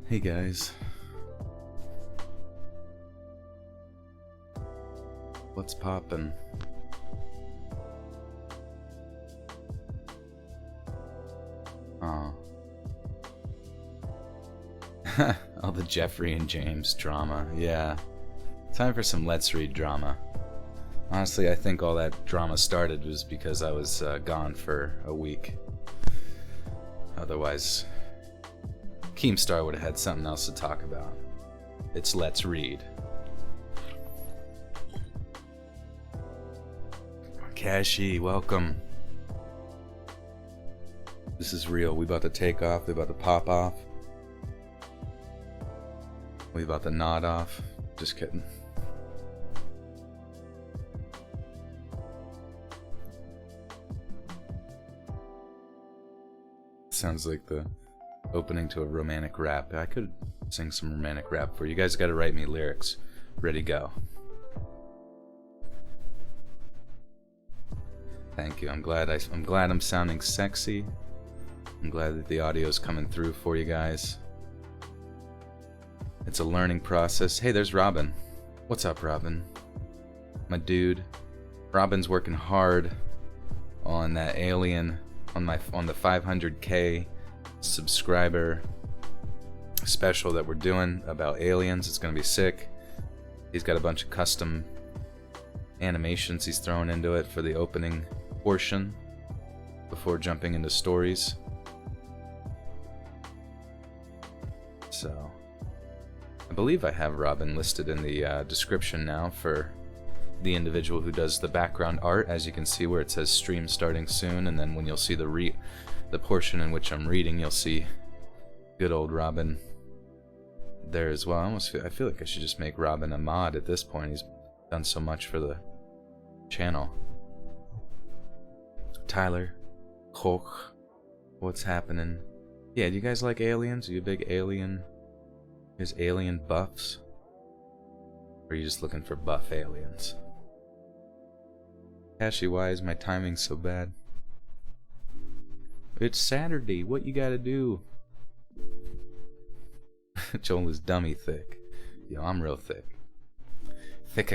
Hey guys. What's poppin'? Oh. All the Jeffrey and James drama. Yeah. Time for some Let's Read drama. Honestly, I think all that drama started was because I was gone for a week. Otherwise, Keemstar would have had something else to talk about. It's Let's Read. Kashi, welcome. This is real. We about to take off. We about to pop off. We about to nod off. Just kidding. Sounds like the opening to a romantic rap. I could sing some romantic rap for you. You guys got to write me lyrics. Ready, go. Thank you. I'm glad I'm sounding sexy. I'm glad that the audio is coming through for you guys. It's a learning process. Hey, there's Robin. What's up, Robin? My dude. Robin's working hard on that Alien on the 500K subscriber special that we're doing about aliens. It's gonna be sick. He's got a bunch of custom animations he's throwing into it for the opening portion before jumping into stories. So I believe I have Robin listed in the description now for the individual who does the background art, as you can see where it says stream starting soon, and then when you'll see the portion in which I'm reading, you'll see good old Robin there as well. I feel like I should just make Robin a mod at this point. He's done so much for the channel. Tyler, Koch, what's happening? Yeah, do you guys like aliens? Are you big alien? Is alien buffs? Or are you just looking for buff aliens? Kashi, why is my timing so bad? It's Saturday. What you gotta do? Joel is dummy thick. Yo, I'm real thick. Thick.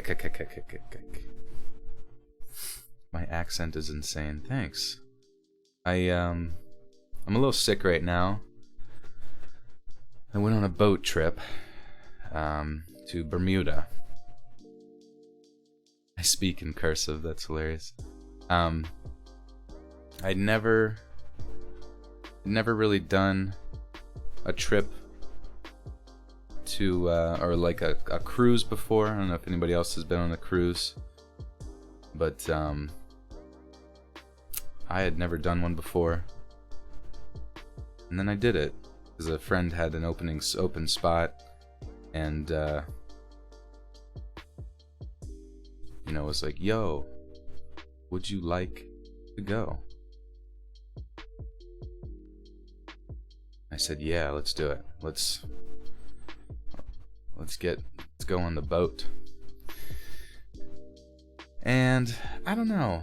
My accent is insane. Thanks. I'm a little sick right now. I went on a boat trip to Bermuda. I speak in cursive, that's hilarious. I'd never really done a trip to, or like a cruise before. I don't know if anybody else has been on a cruise, but I had never done one before. And then I did it, because a friend had an open spot, and was like, yo, would you like to go? I said, yeah, let's do it. Let's go on the boat. And I don't know,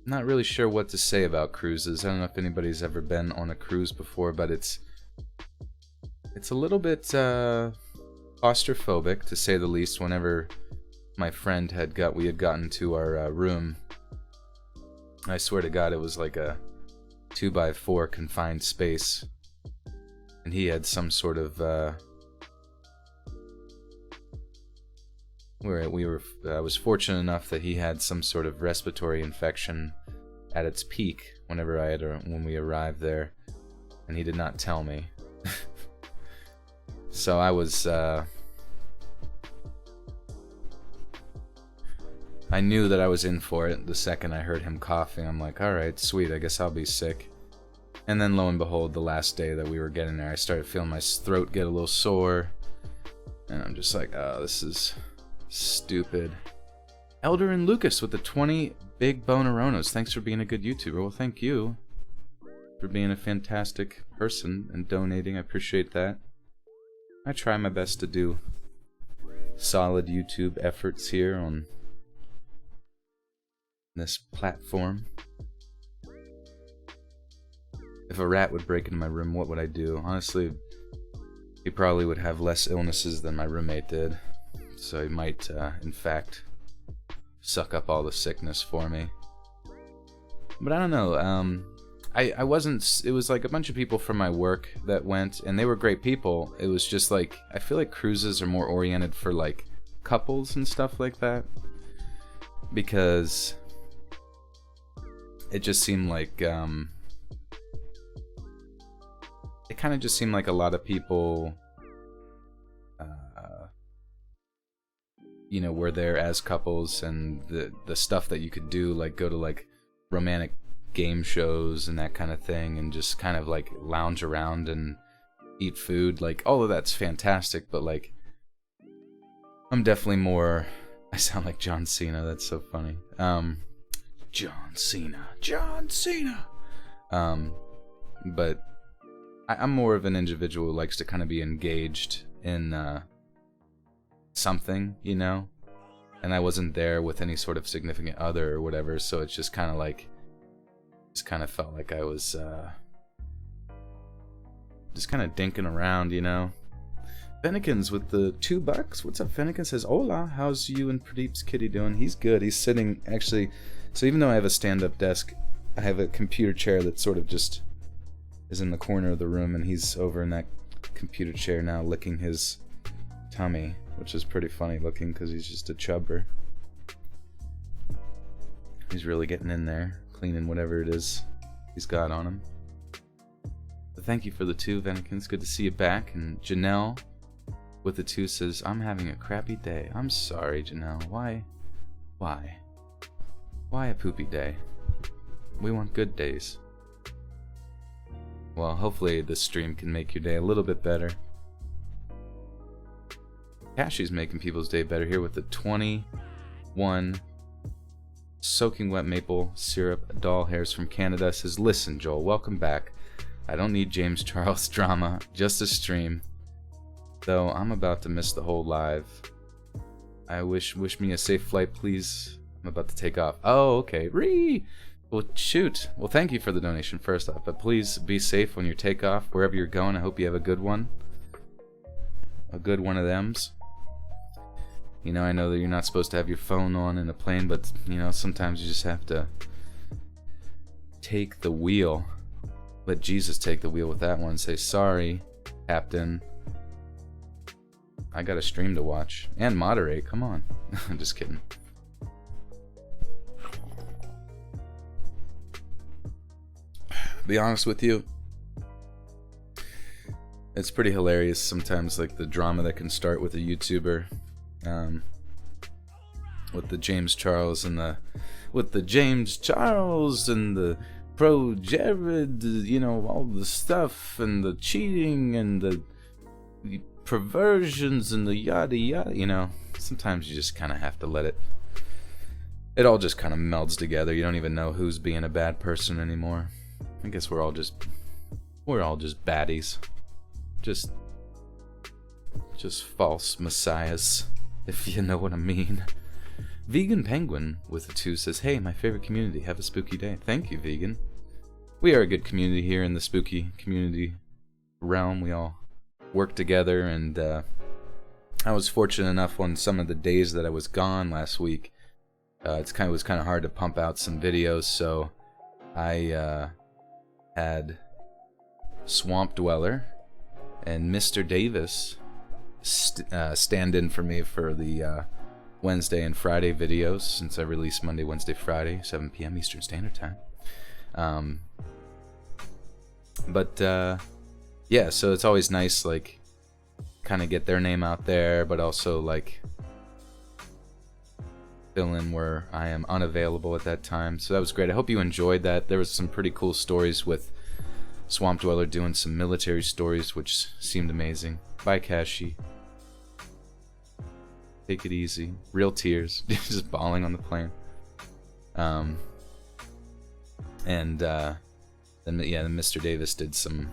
not really sure what to say about cruises. I don't know if anybody's ever been on a cruise before, but it's a little bit claustrophobic, to say the least. Whenever my friend we had gotten to our room, I swear to God, it was like a 2x4 confined space, and he had some sort of I was fortunate enough that he had some sort of respiratory infection at its peak when we arrived there, and he did not tell me. So I was I knew that I was in for it the second I heard him coughing. I'm like, alright, sweet, I guess I'll be sick. And then lo and behold, the last day that we were getting there, I started feeling my throat get a little sore, and I'm just like, oh, this is stupid. Elder and Lucas with the 20 big boneronos. Thanks for being a good YouTuber. Well, thank you for being a fantastic person and donating. I appreciate that. I try my best to do solid YouTube efforts here on this platform. If a rat would break into my room, what would I do? Honestly, he probably would have less illnesses than my roommate did. So he might, in fact, suck up all the sickness for me. But I don't know, I wasn't, it was like a bunch of people from my work that went, and they were great people. It was just like, I feel like cruises are more oriented for like couples and stuff like that. Because it just seemed like, it kind of just seemed like a lot of people, you know, were there as couples, and the stuff that you could do, like go to like romantic game shows and that kind of thing, and just kind of like lounge around and eat food, like all of that's fantastic, but like I'm definitely more, I sound like John Cena, that's so funny. John Cena. But I'm more of an individual who likes to kind of be engaged in something, you know? And I wasn't there with any sort of significant other or whatever, so it's just kind of like, just kind of felt like I was just kind of dinking around, you know? Fennekin's with the $2. What's up, Fennekin? Says, hola, how's you and Pradeep's kitty doing? He's good. He's sitting, actually, so even though I have a stand-up desk, I have a computer chair that sort of just is in the corner of the room, and he's over in that computer chair now licking his tummy, which is pretty funny looking because he's just a chubber. He's really getting in there, cleaning whatever it is he's got on him. But thank you for the 2, Fennekin. It's good to see you back. And Janelle with the 2 says, I'm having a crappy day. I'm sorry, Janelle. Why? Why a poopy day? We want good days. Well, hopefully this stream can make your day a little bit better. Cashy's making people's day better here with the 21 soaking wet maple syrup doll hairs from Canada. Says, listen, Joel, welcome back. I don't need James Charles drama, just a stream. Though I'm about to miss the whole live. I wish me a safe flight, please. I'm about to take off. Oh, okay. Well, shoot. Well, thank you for the donation first off, but please be safe when you take off, wherever you're going. I hope you have a good one. A good one of thems. You know, I know that you're not supposed to have your phone on in a plane, but, you know, sometimes you just have to take the wheel. Let Jesus take the wheel with that one. Say, sorry, Captain. I got a stream to watch. And moderate, come on. I'm just kidding. Be honest with you, it's pretty hilarious sometimes, like the drama that can start with a YouTuber, with the James Charles and the pro Jared, you know, all the stuff and the cheating and the perversions and the yada yada, you know. Sometimes you just kind of have to let it all just kind of melds together. You don't even know who's being a bad person anymore. I guess we're all just baddies. Just false messiahs, if you know what I mean. Vegan Penguin with a 2 says, hey, my favorite community, have a spooky day. Thank you, Vegan. We are a good community here in the spooky community realm. We all work together, and I was fortunate enough on some of the days that I was gone last week. It was kind of hard to pump out some videos, so I had Swamp Dweller and Mr. Davis stand in for me for the Wednesday and Friday videos, since I release Monday, Wednesday, Friday, 7 p.m. Eastern Standard Time. Yeah, so it's always nice, like, kind of get their name out there, but also, like, fill in where I am unavailable at that time. So that was great. I hope you enjoyed that. There was some pretty cool stories with Swamp Dweller doing some military stories, which seemed amazing. Bye, Kashi. Take it easy. Real tears. Just bawling on the plane. Then Mr. Davis did some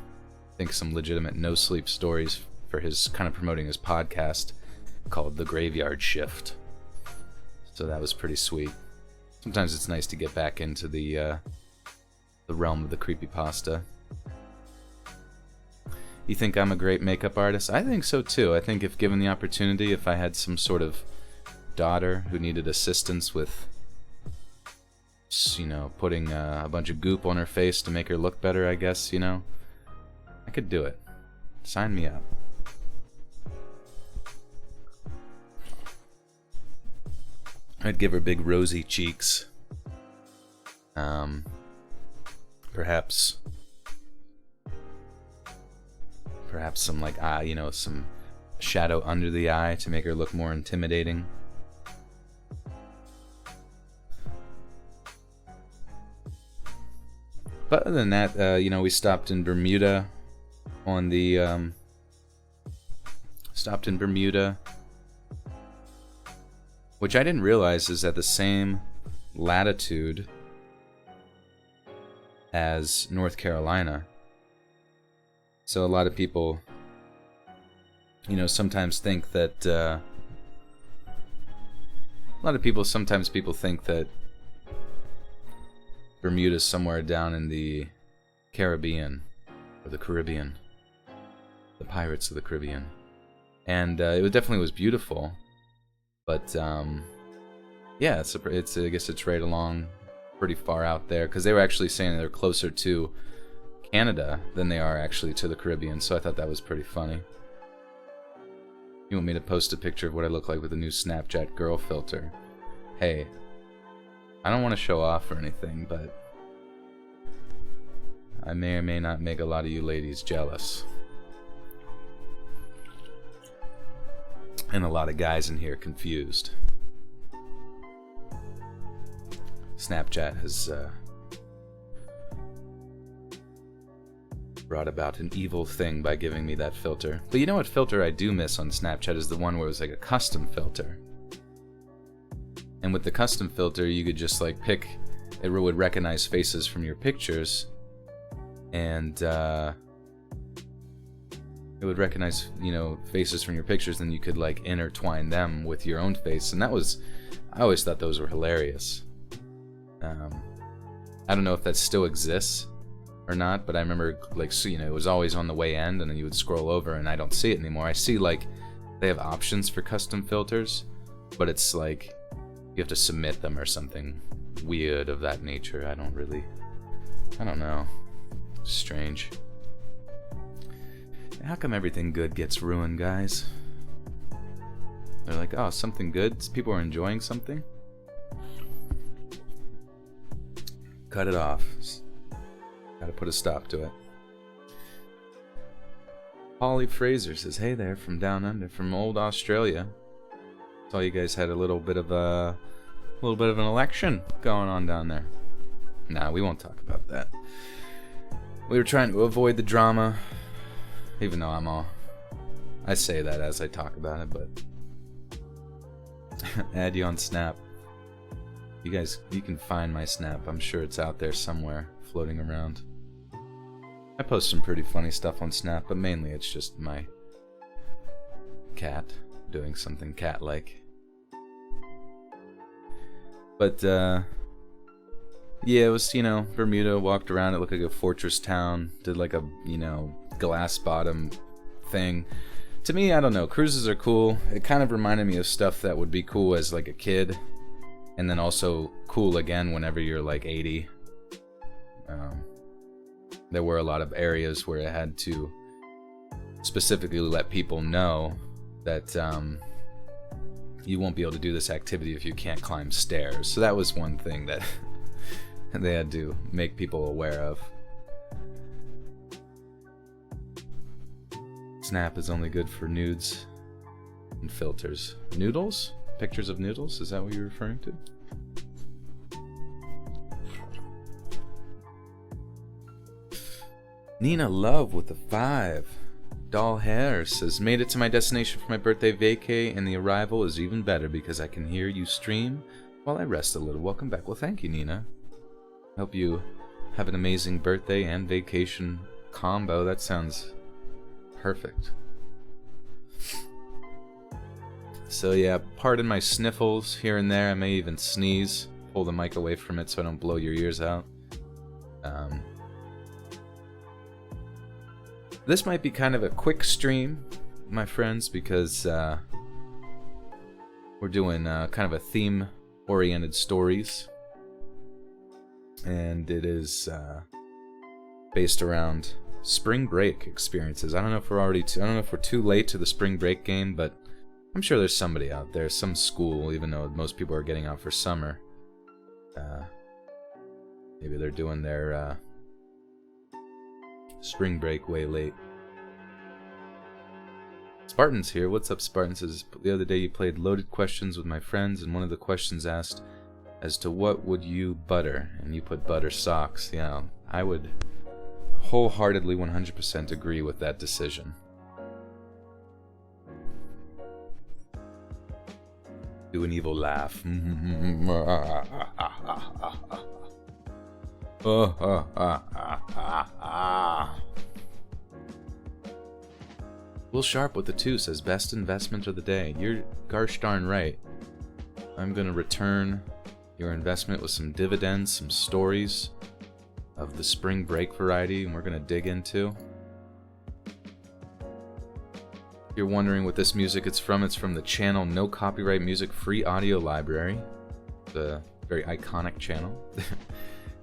legitimate no-sleep stories for his, kind of promoting his podcast called The Graveyard Shift. So that was pretty sweet. Sometimes it's nice to get back into the realm of the creepypasta. You think I'm a great makeup artist? I think so too. I think if given the opportunity, if I had some sort of daughter who needed assistance with, you know, putting a bunch of goop on her face to make her look better, I guess, you know, I could do it. Sign me up. I'd give her big rosy cheeks. Perhaps some like eye, you know, some shadow under the eye to make her look more intimidating. But other than that, you know, we stopped in Bermuda on the which I didn't realize is at the same latitude as North Carolina. So a lot of people, you know, sometimes think that sometimes people think that Bermuda's somewhere down in the Caribbean or the Caribbean, the Pirates of the Caribbean, and it definitely was beautiful. But yeah, it's I guess it's right along, pretty far out there, because they were actually saying they're closer to Canada than they are actually to the Caribbean. So I thought that was pretty funny. You want me to post a picture of what I look like with the new Snapchat girl filter? Hey, I don't want to show off or anything, but I may or may not make a lot of you ladies jealous. And a lot of guys in here confused. Snapchat has brought about an evil thing by giving me that filter. But you know what filter I do miss on Snapchat is the one where it was like a custom filter. And with the custom filter, you could just like pick, it would recognize faces from your pictures, and it would recognize, you know, faces from your pictures, and you could like intertwine them with your own face. And that was, I always thought those were hilarious. I don't know if that still exists or not, but I remember, like, so, you know, it was always on the way end, and then you would scroll over, and I don't see it anymore. I see, like, they have options for custom filters, but it's like you have to submit them or something weird of that nature. I don't know. Strange. How come everything good gets ruined, guys? They're like, oh, something good? People are enjoying something? Cut it off. Gotta put a stop to it. Holly Fraser says, hey there, from down under, from old Australia. Saw you guys had a little bit of an election going on down there. Nah, we won't talk about that. We were trying to avoid the drama, even though I say that as I talk about it, but add you on Snap. You guys, you can find my Snap. I'm sure it's out there somewhere, floating around. I post some pretty funny stuff on Snap, but mainly it's just my cat doing something cat-like. But, yeah, it was, you know, Bermuda, walked around, it looked like a fortress town, did like a, you know, glass bottom thing. To me, I don't know, cruises are cool. It kind of reminded me of stuff that would be cool as like a kid, and then also cool again whenever you're like 80. There were a lot of areas where it had to specifically let people know that you won't be able to do this activity if you can't climb stairs. So that was one thing that they had to make people aware of. Snap is only good for nudes and filters. Noodles? Pictures of noodles? Is that what you're referring to? Nina Love with the 5. Doll Hair says, made it to my destination for my birthday vacay, and the arrival is even better because I can hear you stream while I rest a little. Welcome back. Well, thank you, Nina. Hope you have an amazing birthday and vacation combo. That sounds perfect. So yeah, pardon my sniffles here and there. I may even sneeze. Pull the mic away from it so I don't blow your ears out. This might be kind of a quick stream, my friends, because we're doing kind of a theme-oriented stories, and it is based around spring break experiences. I don't know if we're I don't know if we're too late to the spring break game, but I'm sure there's somebody out there, some school, even though most people are getting out for summer. Maybe they're doing their spring break way late. Spartan's here. What's up, Spartan? Says, the other day you played loaded questions with my friends, and one of the questions asked as to what would you butter, and you put butter socks. Yeah, I would wholeheartedly 100% agree with that decision. Do an evil laugh. Will Sharp with the 2 says, best investment of the day. You're gosh darn right. I'm gonna return your investment with some dividends, some stories of the spring break variety, and we're gonna dig into. If you're wondering what this music it's from the channel No Copyright Music Free Audio Library. The very iconic channel.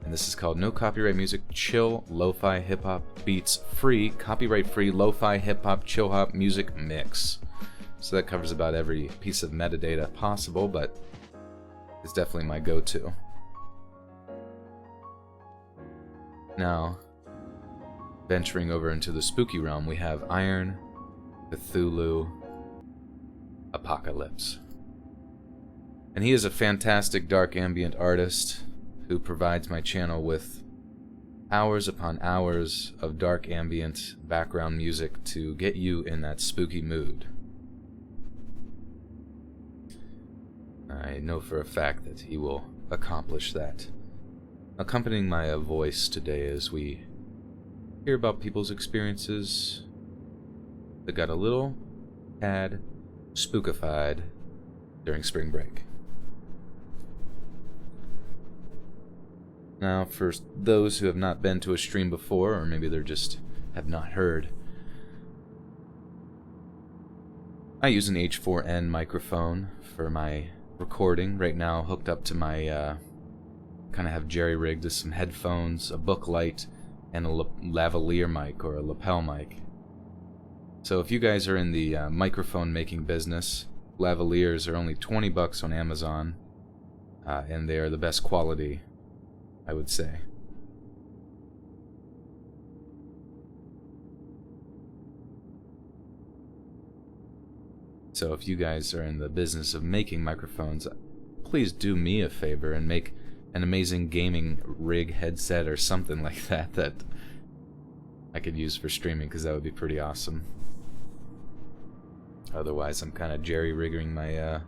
And this is called No Copyright Music Chill Lo-Fi Hip Hop Beats Free Copyright Free Lo-Fi Hip Hop Chill Hop Music Mix. So that covers about every piece of metadata possible, but it's definitely my go-to. Now, venturing over into the spooky realm, we have Iron, Cthulhu, Apocalypse. And he is a fantastic dark ambient artist who provides my channel with hours upon hours of dark ambient background music to get you in that spooky mood. I know for a fact that he will accomplish that. Accompanying my voice today as we hear about people's experiences that got a little tad spookified during spring break. Now, for those who have not been to a stream before, or maybe they just have not heard, I use an H4n microphone for my recording. Right now, hooked up to my, kind of have jerry-rigged to some headphones, a book light, and a lavalier mic, or a lapel mic. So if you guys are in the microphone making business, lavaliers are only $20 on Amazon, and they are the best quality, I would say. So if you guys are in the business of making microphones, please do me a favor and make an amazing gaming rig headset or something like that that I could use for streaming, because that would be pretty awesome. Otherwise, I'm kind of jerry-rigging my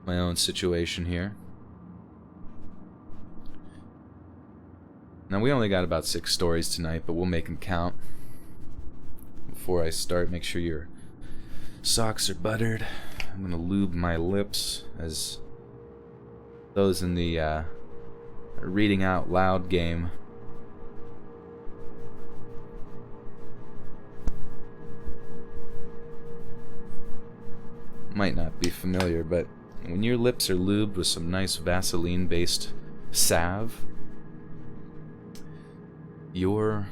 my own situation here. Now, we only got about 6 stories tonight, but we'll make them count. Before I start, make sure your socks are buttered. I'm going to lube my lips, as those in the reading out loud game might not be familiar, but when your lips are lubed with some nice Vaseline-based salve, your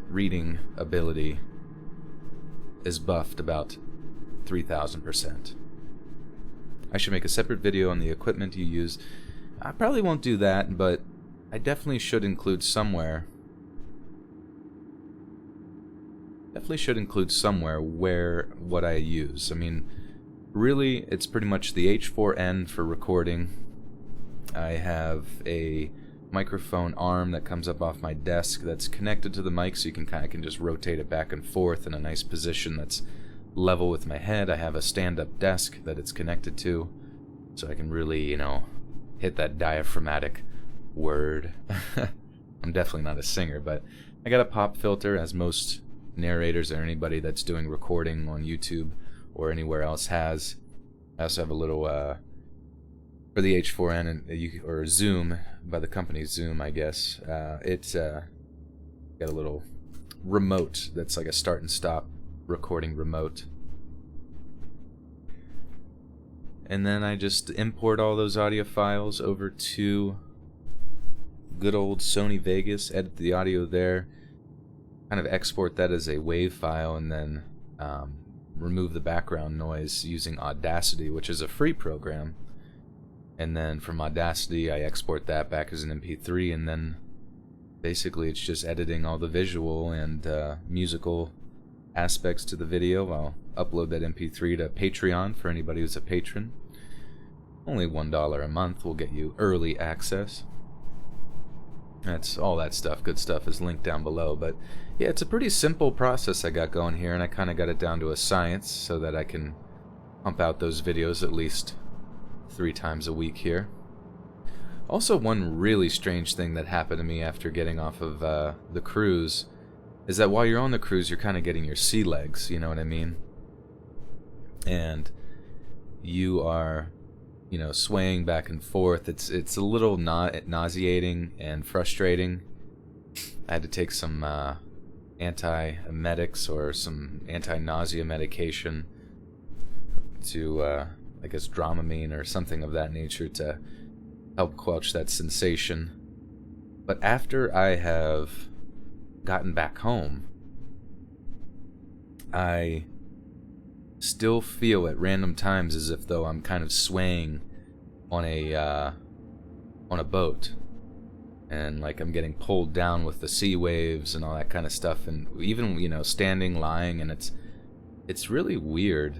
reading ability is buffed about 3,000%. I should make a separate video on the equipment you use. I probably won't do that, but I definitely should include somewhere where what I use. I mean, really, it's pretty much the H4n for recording. I have a microphone arm that comes up off my desk that's connected to the mic, so you can kind of just rotate it back and forth in a nice position that's level with my head. I have a stand-up desk that it's connected to, so I can really, you know, hit that diaphragmatic word. I'm definitely not a singer, but I got a pop filter, as most narrators or anybody that's doing recording on YouTube or anywhere else has. I also have a little for the H4n and or Zoom, by the company Zoom, I guess. It's got a little remote that's like a start and stop recording remote. And then I just import all those audio files over to good old Sony Vegas, edit the audio there, kind of export that as a WAV file, and then remove the background noise using Audacity, which is a free program. And then from Audacity, I export that back as an MP3, and then basically it's just editing all the visual and musical aspects to the video. I'll upload that MP3 to Patreon for anybody who's a patron. Only $1 a month will get you early access. That's all that stuff. Good stuff is linked down below. But yeah, it's a pretty simple process I got going here, and I kind of got it down to a science so that I can pump out those videos at least 3 times a week here. Also, one really strange thing that happened to me after getting off of the cruise is that while you're on the cruise, you're kind of getting your sea legs, you know what I mean? And you are, you know, swaying back and forth. It's a little nauseating and frustrating. I had to take some antiemetics or some anti-nausea medication to, I guess, Dramamine or something of that nature to help quench that sensation. But after I have gotten back home, I still feel at random times as if though I'm kind of swaying on a boat, and like I'm getting pulled down with the sea waves and all that kind of stuff, and even, you know, standing, lying, and it's really weird,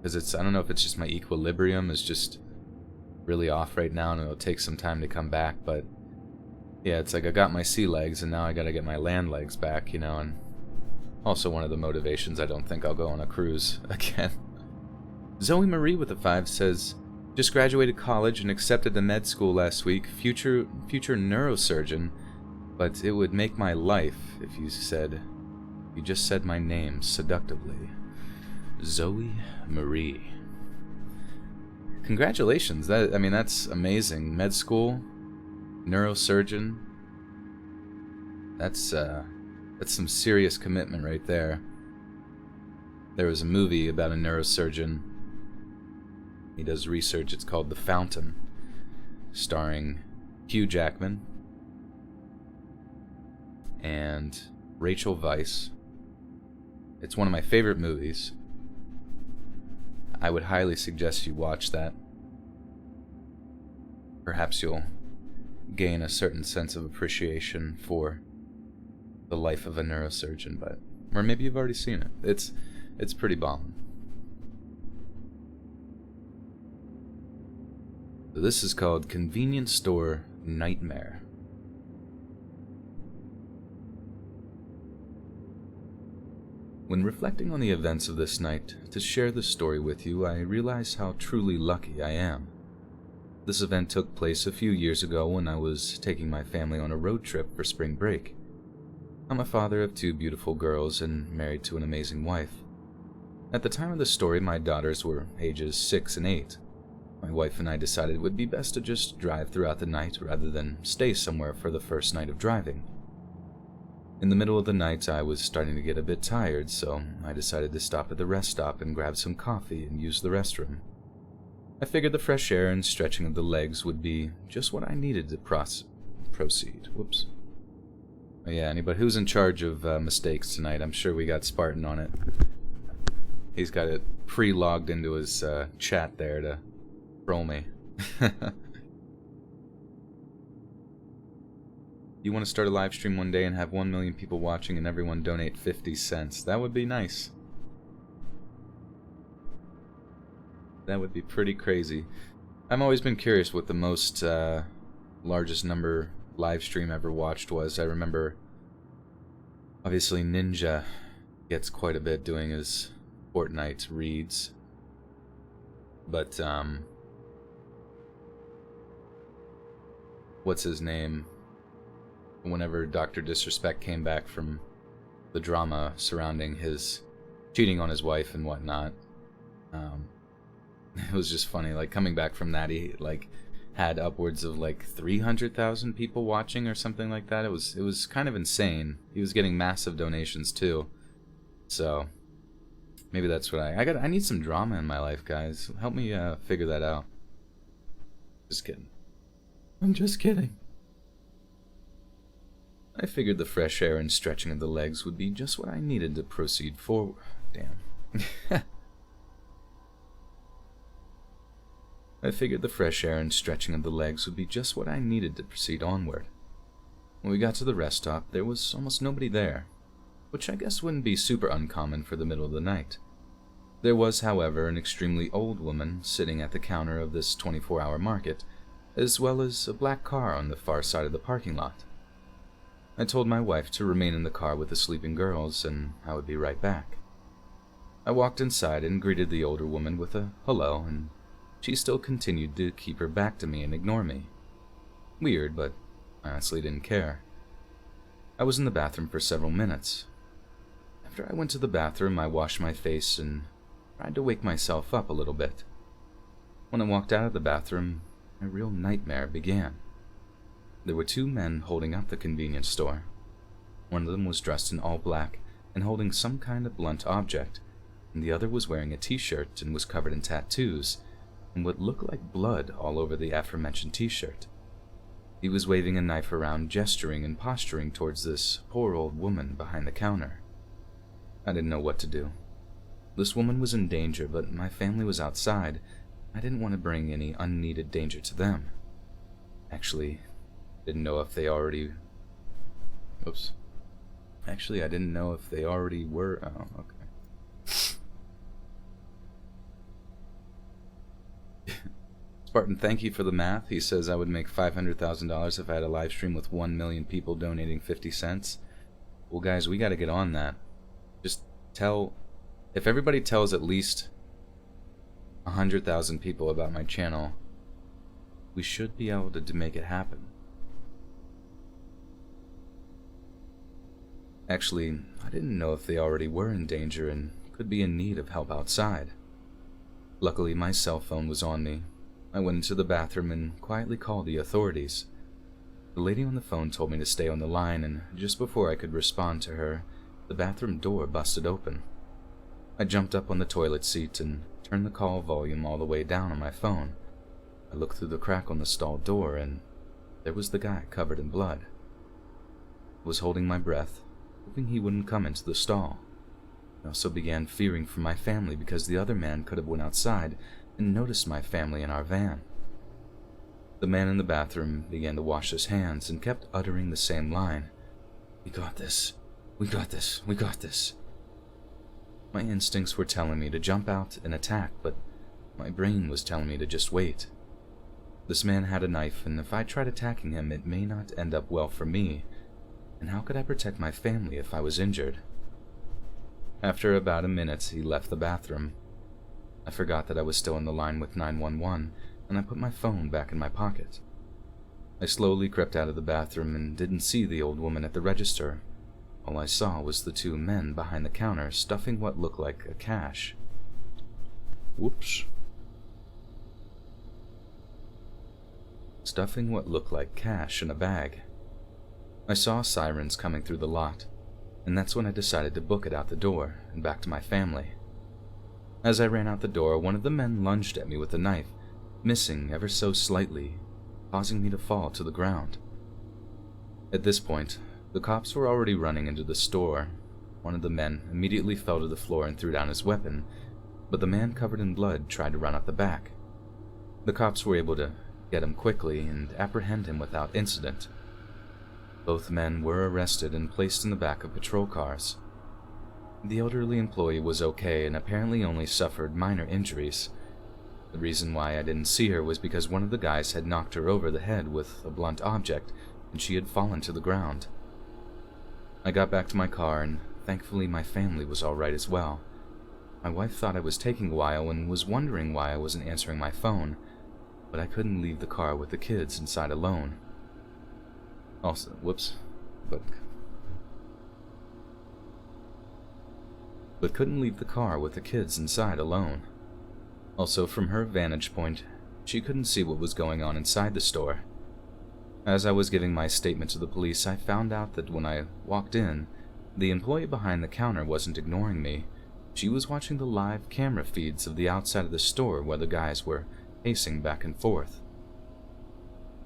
because I don't know if it's just my equilibrium is just really off right now, and it'll take some time to come back. But yeah, it's like I got my sea legs, and now I gotta get my land legs back, you know. And also one of the motivations I don't think I'll go on a cruise again. Zoe Marie with a 5 says, just graduated college and accepted to med school last week. Future neurosurgeon, but it would make my life if you just said my name seductively. Zoe Marie. Congratulations. That's amazing. Med school, neurosurgeon. That's some serious commitment right there. There was a movie about a neurosurgeon. He does research. It's called The Fountain, starring Hugh Jackman and Rachel Weisz. It's one of my favorite movies. I would highly suggest you watch that. Perhaps you'll gain a certain sense of appreciation for the life of a neurosurgeon, or maybe you've already seen it. It's pretty bomb. So this is called Convenience Store Nightmare. When reflecting on the events of this night, to share this story with you, I realize how truly lucky I am. This event took place a few years ago when I was taking my family on a road trip for spring break. I'm a father of 2 beautiful girls and married to an amazing wife. At the time of the story, my daughters were ages 6 and 8. My wife and I decided it would be best to just drive throughout the night rather than stay somewhere for the first night of driving. In the middle of the night, I was starting to get a bit tired, so I decided to stop at the rest stop and grab some coffee and use the restroom. I figured the fresh air and stretching of the legs would be just what I needed to proceed. Whoops. Oh yeah, anybody who's in charge of mistakes tonight, I'm sure we got Spartan on it. He's got it pre-logged into his chat there to troll me. You want to start a live stream one day and have 1 million people watching and everyone donate 50 cents. That would be nice. That would be pretty crazy. I've always been curious what the most largest number live stream ever watched was. I remember, obviously, Ninja gets quite a bit doing his Fortnite reads. But, what's his name? Whenever Dr. Disrespect came back from the drama surrounding his cheating on his wife and whatnot, it was just funny. Like, coming back from that, he had upwards of like 300,000 people watching or something like that. It was kind of insane. He was getting massive donations too. So maybe that's what I need some drama in my life, guys. Help me figure that out. Just kidding. I'm just kidding. I figured the fresh air and stretching of the legs would be just what I needed to proceed forward. Damn. I figured the fresh air and stretching of the legs would be just what I needed to proceed onward. When we got to the rest stop, there was almost nobody there, which I guess wouldn't be super uncommon for the middle of the night. There was, however, an extremely old woman sitting at the counter of this 24-hour market, as well as a black car on the far side of the parking lot. I told my wife to remain in the car with the sleeping girls, and I would be right back. I walked inside and greeted the older woman with a hello, and she still continued to keep her back to me and ignore me. Weird, but I honestly didn't care. I was in the bathroom for several minutes. After I went to the bathroom, I washed my face and tried to wake myself up a little bit. When I walked out of the bathroom, a real nightmare began. There were two men holding up the convenience store. One of them was dressed in all black and holding some kind of blunt object, and the other was wearing a t-shirt and was covered in tattoos and what looked like blood all over the aforementioned t-shirt. He was waving a knife around, gesturing and posturing towards this poor old woman behind the counter. I didn't know what to do. This woman was in danger, but my family was outside. I didn't want to bring any unneeded danger to them. Actually, I didn't know if they already were. Oh, okay. Spartan, thank you for the math. He says I would make $500,000 if I had a live stream with 1 million people donating 50 cents. Well, guys, we got to get on that. Just if everybody tells at least 100,000 people about my channel, we should be able to make it happen. Actually, I didn't know if they already were in danger and could be in need of help outside. Luckily, my cell phone was on me. I went into the bathroom and quietly called the authorities. The lady on the phone told me to stay on the line, and just before I could respond to her, the bathroom door busted open. I jumped up on the toilet seat and turned the call volume all the way down on my phone. I looked through the crack on the stall door, and there was the guy covered in blood. I was holding my breath, hoping he wouldn't come into the stall. I also began fearing for my family because the other man could have went outside and noticed my family in our van. The man in the bathroom began to wash his hands and kept uttering the same line. "We got this. We got this. We got this." My instincts were telling me to jump out and attack, but my brain was telling me to just wait. This man had a knife, and if I tried attacking him, it may not end up well for me. And how could I protect my family if I was injured? After about a minute, he left the bathroom. I forgot that I was still in the line with 911, and I put my phone back in my pocket. I slowly crept out of the bathroom and didn't see the old woman at the register. All I saw was the two men behind the counter stuffing what looked like a cash. Stuffing what looked like cash in a bag. I saw sirens coming through the lot, and that's when I decided to book it out the door and back to my family. As I ran out the door, one of the men lunged at me with a knife, missing ever so slightly, causing me to fall to the ground. At this point, the cops were already running into the store. One of the men immediately fell to the floor and threw down his weapon, but the man covered in blood tried to run out the back. The cops were able to get him quickly and apprehend him without incident. Both men were arrested and placed in the back of patrol cars. The elderly employee was okay and apparently only suffered minor injuries. The reason why I didn't see her was because one of the guys had knocked her over the head with a blunt object and she had fallen to the ground. I got back to my car and thankfully my family was all right as well. My wife thought I was taking a while and was wondering why I wasn't answering my phone, but I couldn't leave the car with the kids inside alone. But couldn't leave the car with the kids inside alone. Also, from her vantage point, She couldn't see what was going on inside the store. As I was giving my statement to the police, I found out that when I walked in, the employee behind the counter wasn't ignoring me. She was watching the live camera feeds of the outside of the store where the guys were pacing back and forth.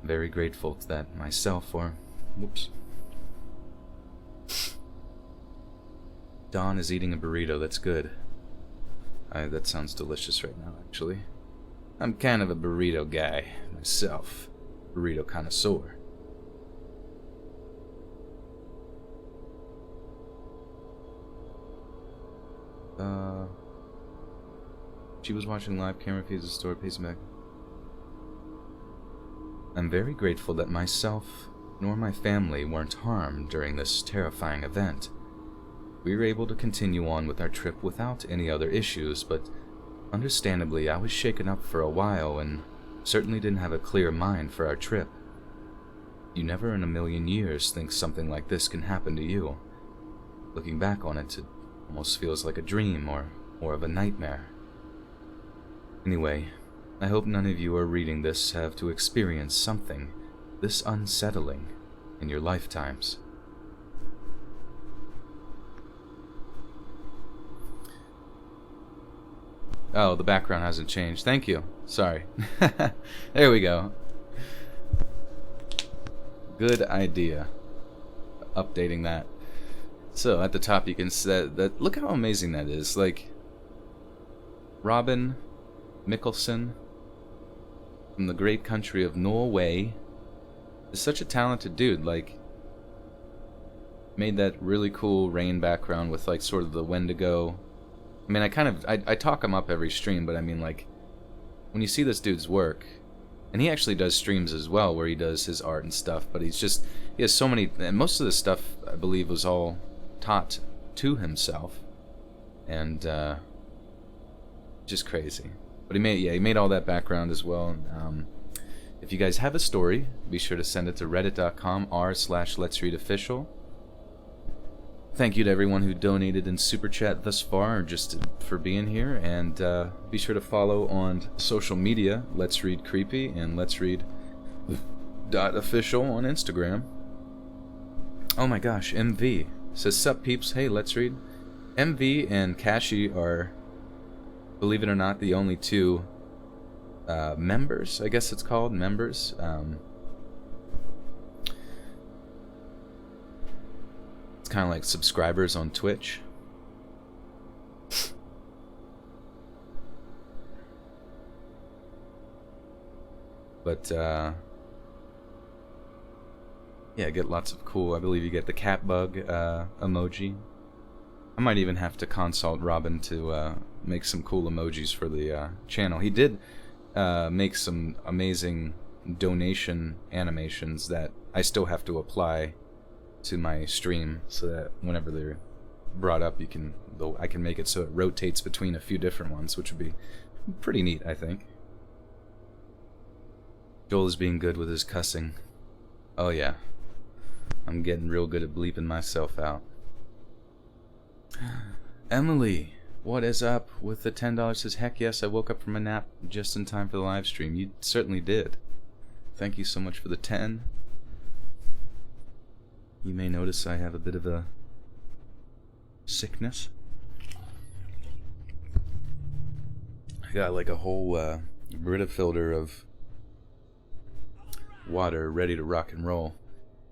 Very grateful that myself or... Whoops. Dawn is eating a burrito. That's good. That sounds delicious right now, actually. I'm kind of a burrito guy myself. Burrito connoisseur. She was watching live camera feeds of the store pacing back. I'm very grateful that myself nor my family weren't harmed during this terrifying event. We were able to continue on with our trip without any other issues, but understandably I was shaken up for a while and certainly didn't have a clear mind for our trip. You never in a million years think something like this can happen to you. Looking back on it, it almost feels like a dream or more of a nightmare. Anyway, I hope none of you are reading this have to experience something this unsettling in your lifetimes. Oh, the background hasn't changed. Thank you. Sorry. There we go. Good idea. Updating that. So, at the top you can see that look how amazing that is. Like, Robin Mikalsen from the great country of Norway is such a talented dude. Like, made that really cool rain background with like sort of the Wendigo. I mean, I talk him up every stream, but I mean, like, when you see this dude's work, and he actually does streams as well where he does his art and stuff, but he has so many, and most of this stuff I believe was all taught to himself, and just crazy. But he made all that background as well. If you guys have a story, be sure to send it to reddit.com/letsreadofficial. Thank you to everyone who donated in Super Chat thus far, or just for being here, and be sure to follow on social media, Let's Read Creepy and Let's Read .official on Instagram. Oh my gosh, MV says, "Sup peeps, hey, Let's Read." MV and Kashi are, believe it or not, the only two members, I guess it's called, members. It's kind of like subscribers on Twitch. But, yeah, get lots of cool, I believe you get the cat bug emoji. I might even have to consult Robin to make some cool emojis for the channel. He did make some amazing donation animations that I still have to apply to my stream, so that whenever they're brought up, I can make it so it rotates between a few different ones, which would be pretty neat, I think. Joel is being good with his cussing. Oh yeah, I'm getting real good at bleeping myself out. Emily, what is up with the $10? Says, heck yes, I woke up from a nap just in time for the live stream. You certainly did. Thank you so much for the 10. You may notice I have a bit of a sickness. I got like a whole Brita filter of water ready to rock and roll.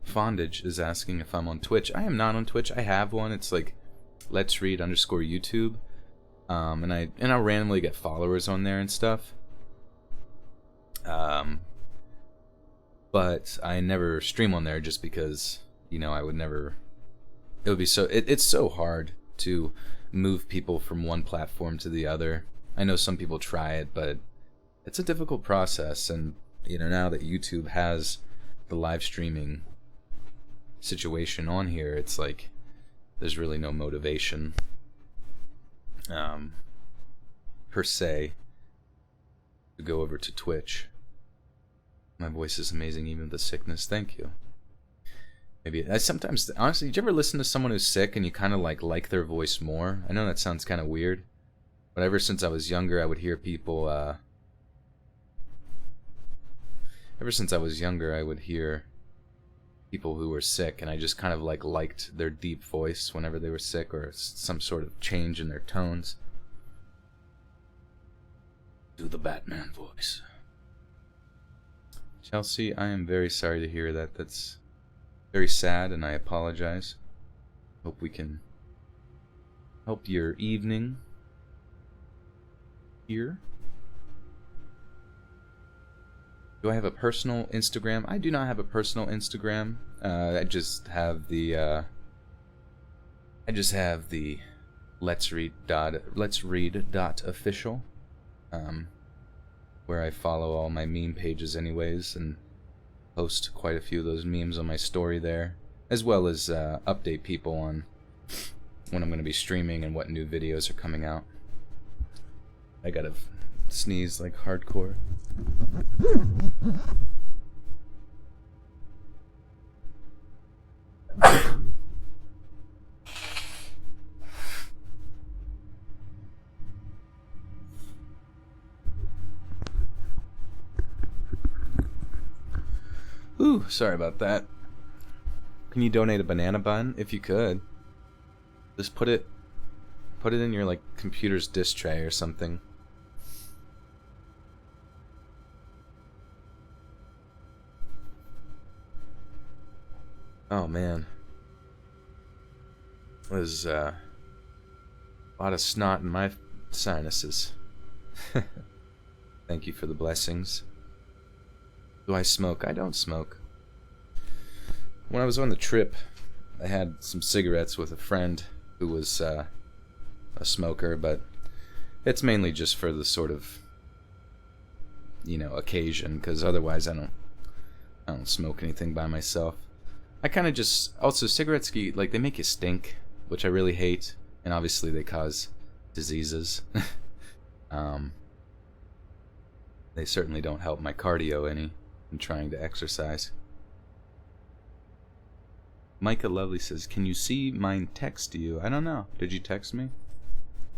Fondage is asking if I'm on Twitch. I am not on Twitch. I have one. It's like Let's Read _YouTube. And I'll randomly get followers on there and stuff. But I never stream on there just because, you know, I would never, it would be so, it's so hard to move people from one platform to the other. I know some people try it, but it's a difficult process, and, you know, now that YouTube has the live streaming situation on here, it's like, there's really no motivation, per se, to go over to Twitch. My voice is amazing even with the sickness, thank you. Maybe I sometimes, honestly, did you ever listen to someone who's sick and you kind of like their voice more? I know that sounds kind of weird, but ever since I was younger, I would hear people ever since I was younger, I would hear people who were sick, and I just kind of like liked their deep voice whenever they were sick, or some sort of change in their tones. Do the Batman voice. Chelsea, I am very sorry to hear that. That's very sad, and I apologize. Hope we can help your evening here. Do I have a personal Instagram? I do not have a personal Instagram. I just have the Let's Read official, where I follow all my meme pages anyways, and post quite a few of those memes on my story there, as well as update people on when I'm going to be streaming and what new videos are coming out. I gotta sneeze like hardcore. Ooh, sorry about that. Can you donate a banana bun? If you could, just put it in your like computer's disk tray or something. Oh man, there's a lot of snot in my sinuses. Thank you for the blessings. Do I smoke? I don't smoke. When I was on the trip, I had some cigarettes with a friend who was a smoker, but it's mainly just for the sort of, occasion, because otherwise I don't smoke anything by myself. I kind of just, also cigarettes, like, they make you stink, which I really hate, and obviously they cause diseases. They certainly don't help my cardio any. I'm trying to exercise. Micah Lovely says, "Can you see mine text to you?" I don't know. Did you text me?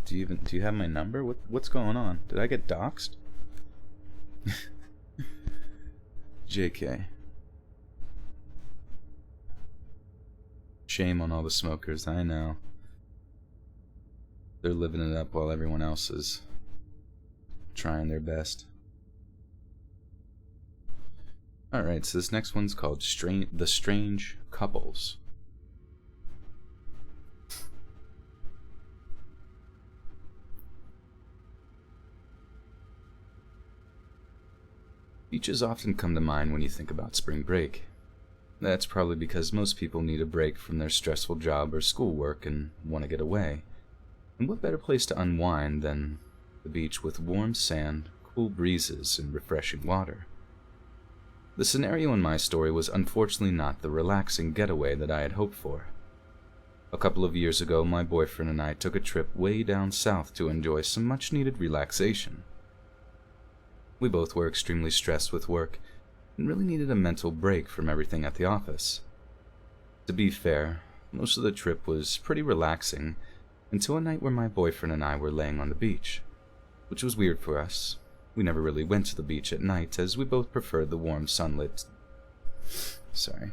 Do you have my number? What's going on? Did I get doxxed? JK. Shame on all the smokers, I know. They're living it up while everyone else is trying their best. Alright, so this next one's called The Strange Couples. Beaches often come to mind when you think about spring break. That's probably because most people need a break from their stressful job or schoolwork and want to get away. And what better place to unwind than the beach with warm sand, cool breezes, and refreshing water? The scenario in my story was unfortunately not the relaxing getaway that I had hoped for. A couple of years ago, my boyfriend and I took a trip way down south to enjoy some much-needed relaxation. We both were extremely stressed with work and really needed a mental break from everything at the office. To be fair, most of the trip was pretty relaxing until a night where my boyfriend and I were laying on the beach, which was weird for us. We never really went to the beach at night, as we both preferred the warm sunlit... Sorry.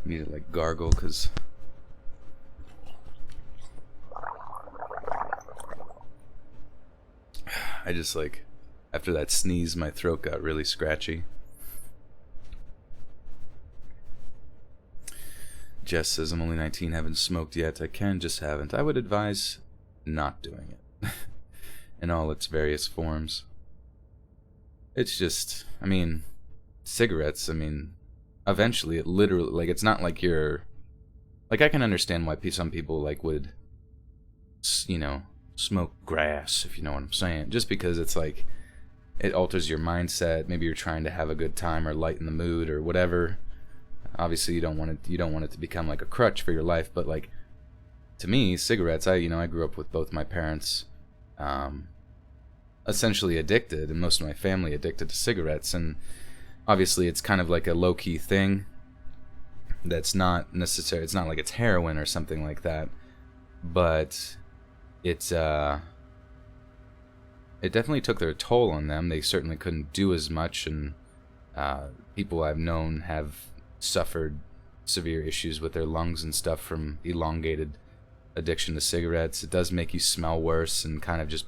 I need to, like, gargle, because... I just, like... After that sneeze, my throat got really scratchy. Jess says, "I'm only 19, haven't smoked yet. I can, just haven't. I would advise not doing it." In all its various forms. It's just, cigarettes, eventually it literally, like, it's not like you're, like, I can understand why some people, like, would, smoke grass, if you know what I'm saying, just because it's, like, it alters your mindset. Maybe you're trying to have a good time or lighten the mood or whatever. Obviously, you don't want it to become, like, a crutch for your life, but, like, to me, cigarettes, I grew up with both my parents, essentially addicted, and most of my family addicted to cigarettes, and obviously it's kind of like a low-key thing that's not necessary. It's not like it's heroin or something like that, but it's it definitely took their toll on them. They certainly couldn't do as much, and people I've known have suffered severe issues with their lungs and stuff from elongated addiction to cigarettes. It does make you smell worse and kind of just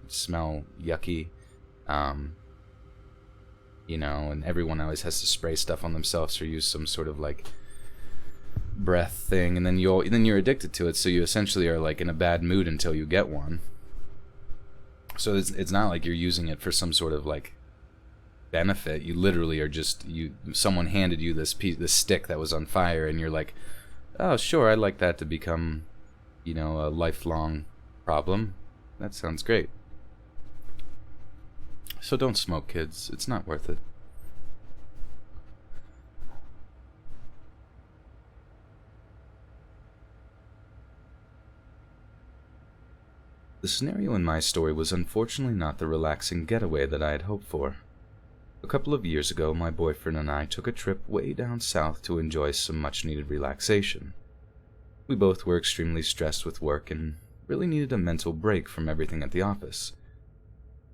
smell yucky. And everyone always has to spray stuff on themselves or use some sort of like breath thing, and then you're addicted to it, so you essentially are like in a bad mood until you get one. So it's not like you're using it for some sort of like benefit. You literally are just someone handed you this stick that was on fire, and you're like, oh sure, I'd like that to become a lifelong problem. That sounds great. So don't smoke, kids. It's not worth it. The scenario in my story was unfortunately not the relaxing getaway that I had hoped for. A couple of years ago, my boyfriend and I took a trip way down south to enjoy some much-needed relaxation. We both were extremely stressed with work and really needed a mental break from everything at the office.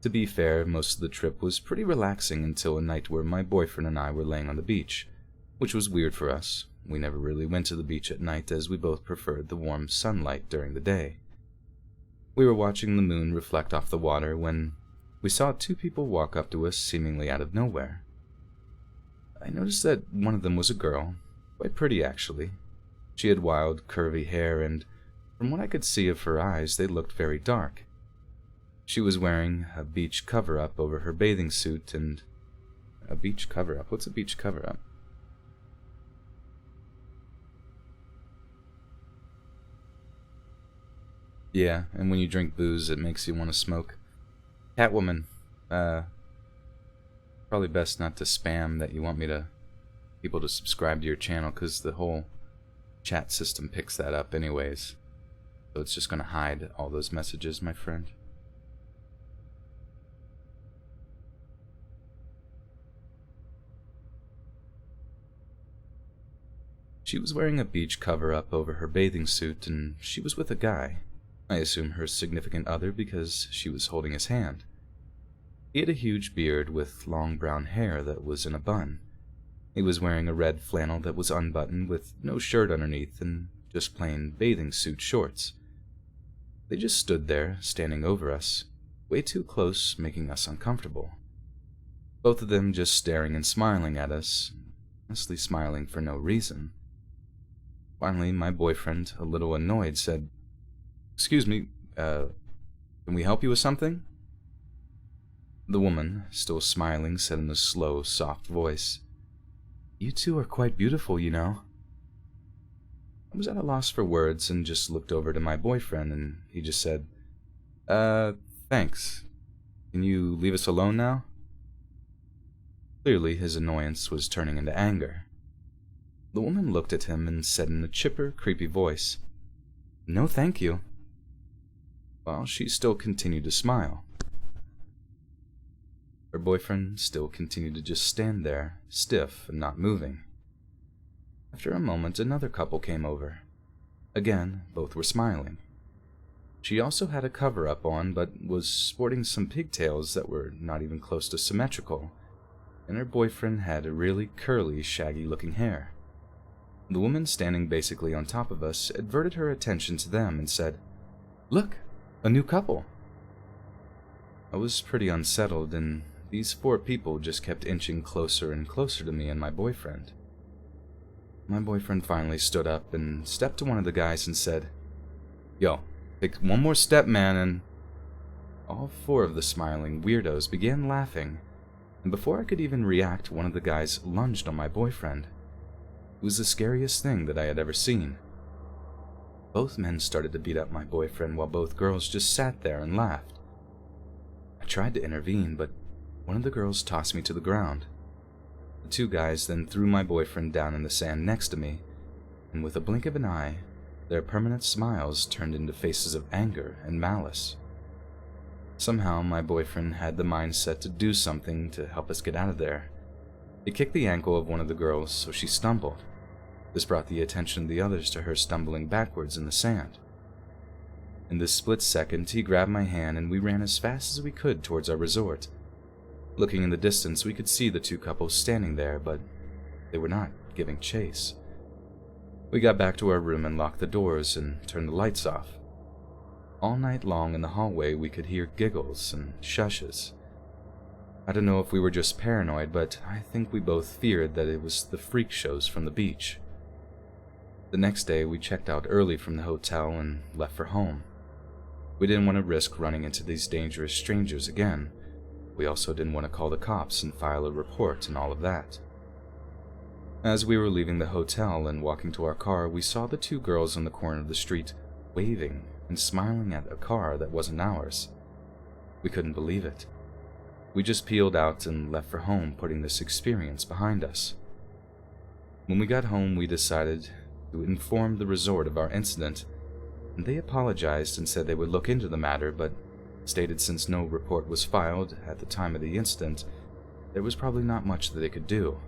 To be fair, most of the trip was pretty relaxing until a night where my boyfriend and I were laying on the beach, which was weird for us. We never really went to the beach at night as we both preferred the warm sunlight during the day. We were watching the moon reflect off the water when we saw two people walk up to us seemingly out of nowhere. I noticed that one of them was a girl, quite pretty actually. She had wild, curvy hair, and from what I could see of her eyes, they looked very dark. She was wearing a beach cover-up over her bathing suit, and a beach cover-up? What's a beach cover-up? Yeah, and when you drink booze, it makes you want to smoke. Catwoman, probably best not to spam that you want people to subscribe to your channel, because the whole chat system picks that up anyways. So it's just going to hide all those messages, my friend. She was wearing a beach cover-up over her bathing suit, and she was with a guy. I assume her significant other, because she was holding his hand. He had a huge beard with long brown hair that was in a bun. He was wearing a red flannel that was unbuttoned with no shirt underneath and just plain bathing suit shorts. They just stood there, standing over us, way too close, making us uncomfortable. Both of them just staring and smiling at us, honestly smiling for no reason. Finally, my boyfriend, a little annoyed, said, "Excuse me, can we help you with something?" The woman, still smiling, said in a slow, soft voice, "You two are quite beautiful, you know." I was at a loss for words and just looked over to my boyfriend, and he just said, thanks. Can you leave us alone now?" Clearly, his annoyance was turning into anger. The woman looked at him and said in a chipper, creepy voice, "No, thank you," while she still continued to smile. Her boyfriend still continued to just stand there, stiff and not moving. After a moment, another couple came over. Again, both were smiling. She also had a cover-up on, but was sporting some pigtails that were not even close to symmetrical, and her boyfriend had a really curly, shaggy-looking hair. The woman standing basically on top of us adverted her attention to them and said, "Look, a new couple." I was pretty unsettled, and these four people just kept inching closer and closer to me and my boyfriend. My boyfriend finally stood up and stepped to one of the guys and said, "Yo, take one more step, man," and all four of the smiling weirdos began laughing, and before I could even react, one of the guys lunged on my boyfriend. It was the scariest thing that I had ever seen. Both men started to beat up my boyfriend while both girls just sat there and laughed. I tried to intervene, but one of the girls tossed me to the ground. The two guys then threw my boyfriend down in the sand next to me, and with a blink of an eye, their permanent smiles turned into faces of anger and malice. Somehow, my boyfriend had the mindset to do something to help us get out of there. He kicked the ankle of one of the girls, so she stumbled. This brought the attention of the others to her stumbling backwards in the sand. In this split second, he grabbed my hand and we ran as fast as we could towards our resort. Looking in the distance, we could see the two couples standing there, but they were not giving chase. We got back to our room and locked the doors and turned the lights off. All night long in the hallway, we could hear giggles and shushes. I don't know if we were just paranoid, but I think we both feared that it was the freak shows from the beach. The next day, we checked out early from the hotel and left for home. We didn't want to risk running into these dangerous strangers again. We also didn't want to call the cops and file a report and all of that. As we were leaving the hotel and walking to our car, we saw the two girls on the corner of the street waving and smiling at a car that wasn't ours. We couldn't believe it. We just peeled out and left for home, putting this experience behind us. When we got home, we decided to inform the resort of our incident, and they apologized and said they would look into the matter, but stated since no report was filed at the time of the incident, there was probably not much that they could do.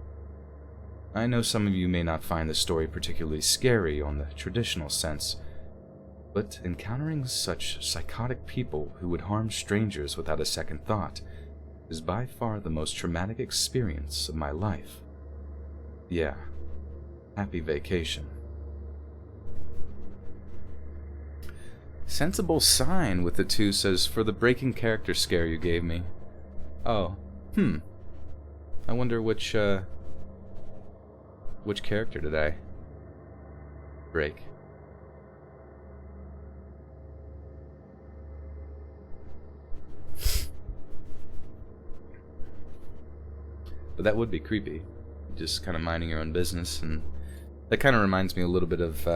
I know some of you may not find this story particularly scary on the traditional sense, but encountering such psychotic people who would harm strangers without a second thought is by far the most traumatic experience of my life. Yeah, happy vacation. Sensible sign with the two says, for the breaking character scare you gave me. Oh, I wonder which character did I break? But that would be creepy. Just kind of minding your own business, and that kind of reminds me a little bit of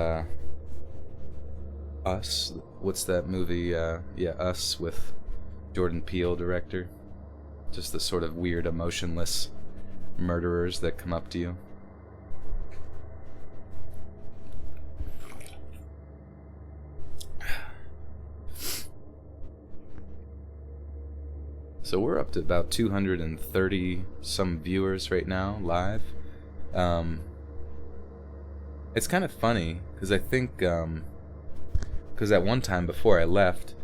Us. What's that movie? Yeah, Us, with Jordan Peele, director. Just the sort of weird, emotionless murderers that come up to you. So we're up to about 230 some viewers right now, live. It's kind of funny, because I think, because at one time before I left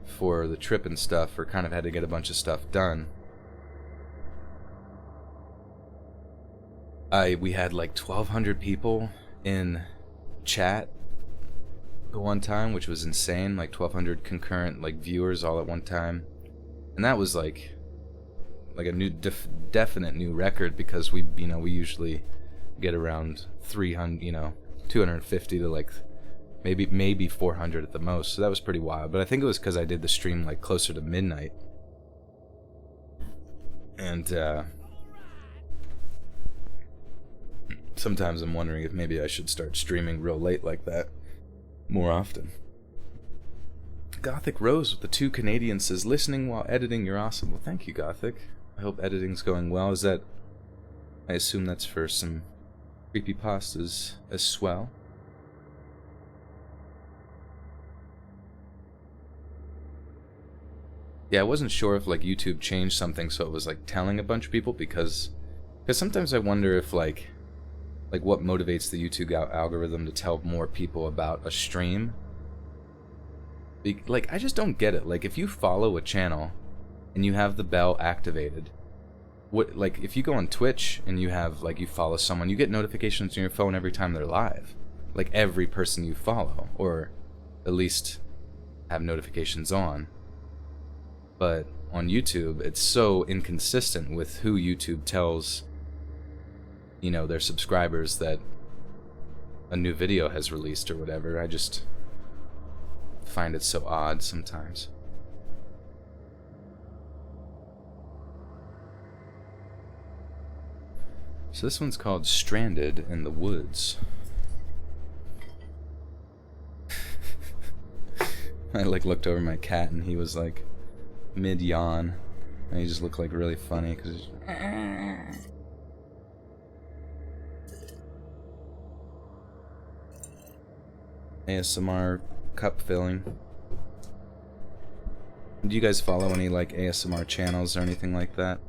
for the trip and stuff, or kind of had to get a bunch of stuff done, we had like 1,200 people in chat at one time, which was insane, like 1,200 concurrent like viewers all at one time. And that was like a new definite new record, because we usually get around 300, 250 to like maybe 400 at the most. So that was pretty wild. But I think it was because I did the stream like closer to midnight. And sometimes I'm wondering if maybe I should start streaming real late like that more often. Gothic Rose with the 2 Canadians says, listening while editing, you're awesome. Well, thank you, Gothic. I hope editing's going well. Is that... I assume that's for some creepypastas as well. Yeah, I wasn't sure if like YouTube changed something so it was like telling a bunch of people, because sometimes I wonder if like what motivates the YouTube algorithm to tell more people about a stream. Like, I just don't get it. Like, if you follow a channel and you have the bell activated, what, like, if you go on Twitch and you have, like, you follow someone, you get notifications on your phone every time they're live. Like, every person you follow, or at least have notifications on. But on YouTube, it's so inconsistent with who YouTube tells, their subscribers that a new video has released or whatever. I just find it so odd sometimes. So this one's called Stranded in the Woods. I looked over my cat and he was like mid yawn, and he just looked like really funny because ASMR cup filling. Do you guys follow any like ASMR channels or anything like that?